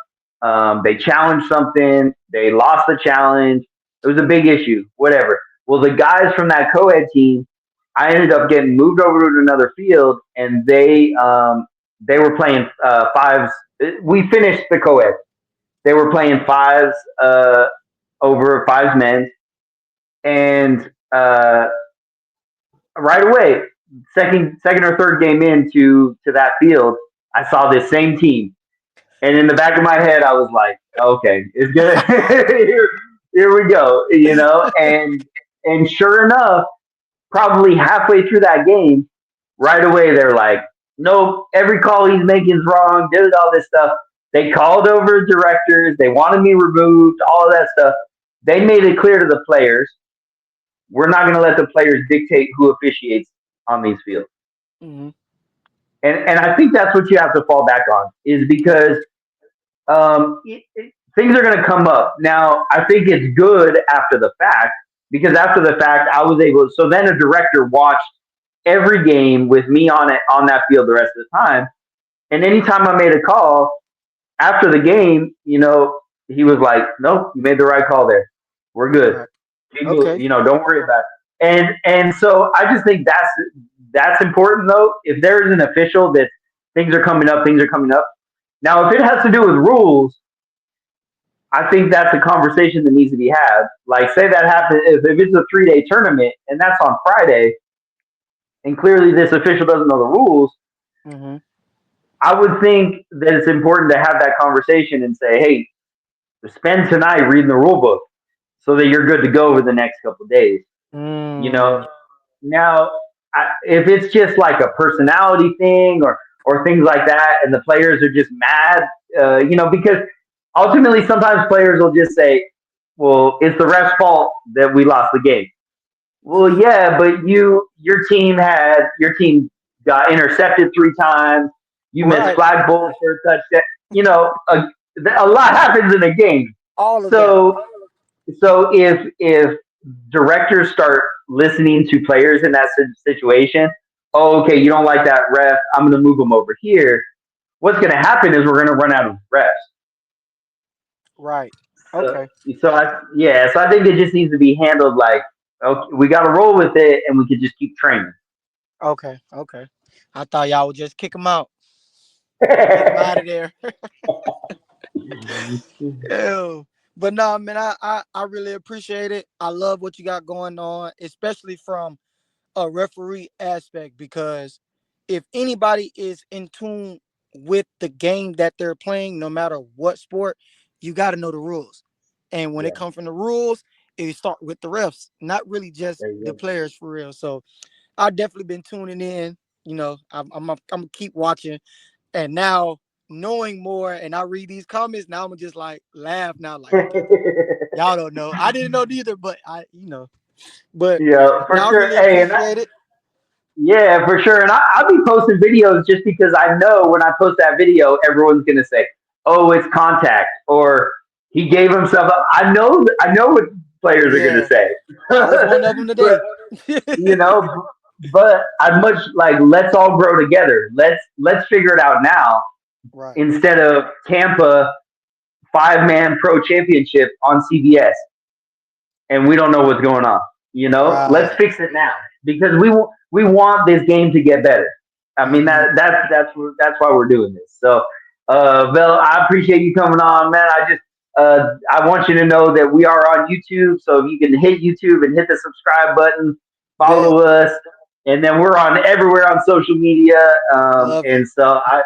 They challenged something, they lost the challenge. It was a big issue, whatever. Well, the guys from that co-ed team, I ended up getting moved over to another field, and they were playing fives. We finished the co-ed. They were playing fives over fives men, and right away, second or third game into that field, I saw this same team, and in the back of my head, I was like, okay, it's good. Here we go, and sure enough, probably halfway through that game, right away they're like, nope, every call he's making is wrong. Did all this stuff. They called over directors. They wanted me removed. All of that stuff. They made it clear to the players, we're not going to let the players dictate who officiates on these fields. Mm-hmm. And I think that's what you have to fall back on, is because things are going to come up. Now, I think it's good after the fact because after the fact, I was able. So then a director watched every game with me on that field the rest of the time, and anytime I made a call after the game, he was like, "Nope, you made the right call there. We're good. Right. Okay. Don't worry about it." And so I just think that's important though. If there is an official that things are coming up, things are coming up. Now, if it has to do with rules, I think that's a conversation that needs to be had. Like, say that happens if it's a 3-day tournament and that's on Friday, and clearly this official doesn't know the rules. Mm-hmm. I would think that it's important to have that conversation and say, hey, spend tonight reading the rule book so that you're good to go over the next couple of days. You know, Mm. now if it's just like a personality thing or things like that, and the players are just mad, because ultimately sometimes players will just say, "Well, it's the ref's fault that we lost the game." Well, yeah, but your team got intercepted 3 times. You missed Right. flag balls for a touchdown. A lot happens in a game. All of that. So if directors start listening to players in that situation, oh, okay, you don't like that ref, I'm going to move them over here. What's going to happen is we're going to run out of refs. Right. So, Okay. so I think it just needs to be handled like, okay, we got to roll with it, and we can just keep training. Okay. Okay. I thought y'all would just kick him out. Get him out of there. Ew. But no, man, I really appreciate it. I love what you got going on, especially from a referee aspect, because if anybody is in tune with the game that they're playing, no matter what sport, you got to know the rules. And when it Yeah, comes from the rules, it start with the refs, not really just there you the go. players for real. So I've definitely been tuning in. I'm gonna keep watching, and now knowing more, and I read these comments now, I'm just like laugh now, like y'all don't know. I didn't know neither, but but Yeah, for now I sure. really Hey, appreciate it. yeah, for sure. And I'll be posting videos just because I know when I post that video, everyone's gonna say, "Oh, it's contact," or "He gave himself up." I know what players are gonna Yeah, say. I was one of them but today. you know, but I'd much like let's all grow together. Let's figure it out now Right, instead of Tampa 5-man pro championship on CBS and we don't know what's going on. Let's right. fix it now because we want this game to get better. I mean Hmm. that's why we're doing this. So, Vel, I appreciate you coming on, man. I want you to know that we are on YouTube, so if you can hit YouTube and hit the subscribe button, Bet. follow us, and then we're on everywhere on social media. Love it. And so I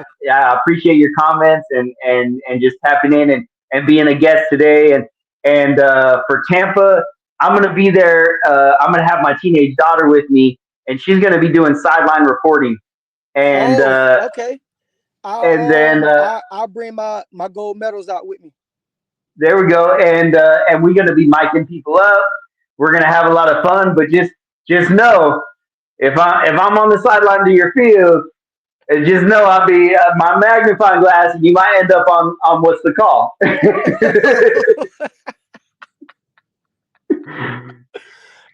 appreciate your comments and just tapping in and being a guest today. And for Tampa, I'm gonna be there. I'm gonna have my teenage daughter with me, and she's gonna be doing sideline reporting. And Oh, uh, okay. and then I'll bring my gold medals out with me. there we go. And we're gonna be miking people up. We're gonna have a lot of fun. But just know if I'm on the sideline to your field, just know I'll be my magnifying glass, and you might end up on what's the call.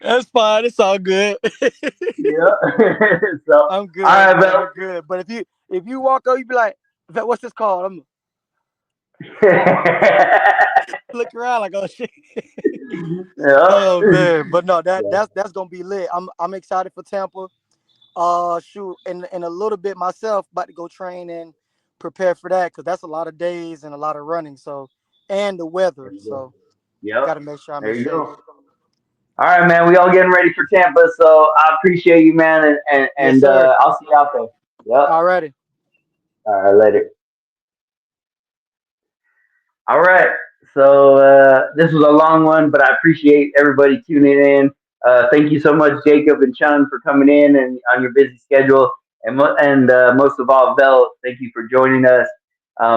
That's fine. It's all good. Yeah. So, I'm all good, right, man. Vel. I'm good. But if you walk up, you be like, "What's this called?" I'm look around like, "Oh shit." Yeah. Oh man, but no, that's gonna be lit. I'm excited for Tampa. Shoot, in a little bit myself, about to go train and prepare for that because that's a lot of days and a lot of running. So, and the There weather. you go. So, Yep. got to make sure I'm There in you shape. go. All right, man. We all getting ready for Tampa, so I appreciate you, man, and and, Yes, and sir. uh, I'll see you out there. Yep. Alrighty. All right, later. All right. So this was a long one, but I appreciate everybody tuning in. Thank you so much, Jakob and Chun, for coming in and on your busy schedule, and most of all, Velt, thank you for joining us.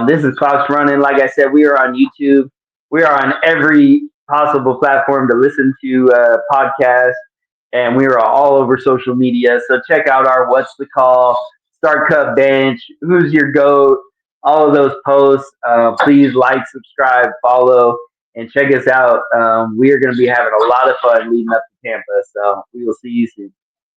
This is Clocks Running. Like I said, we are on YouTube. We are on every possible platform to listen to podcasts, and we are all over social media. So check out our What's the Call, Start Cut Bench, Who's Your Goat, all of those posts. Please like, subscribe, follow, and check us out. We are going to be having a lot of fun leading up to Tampa. So we will see you soon.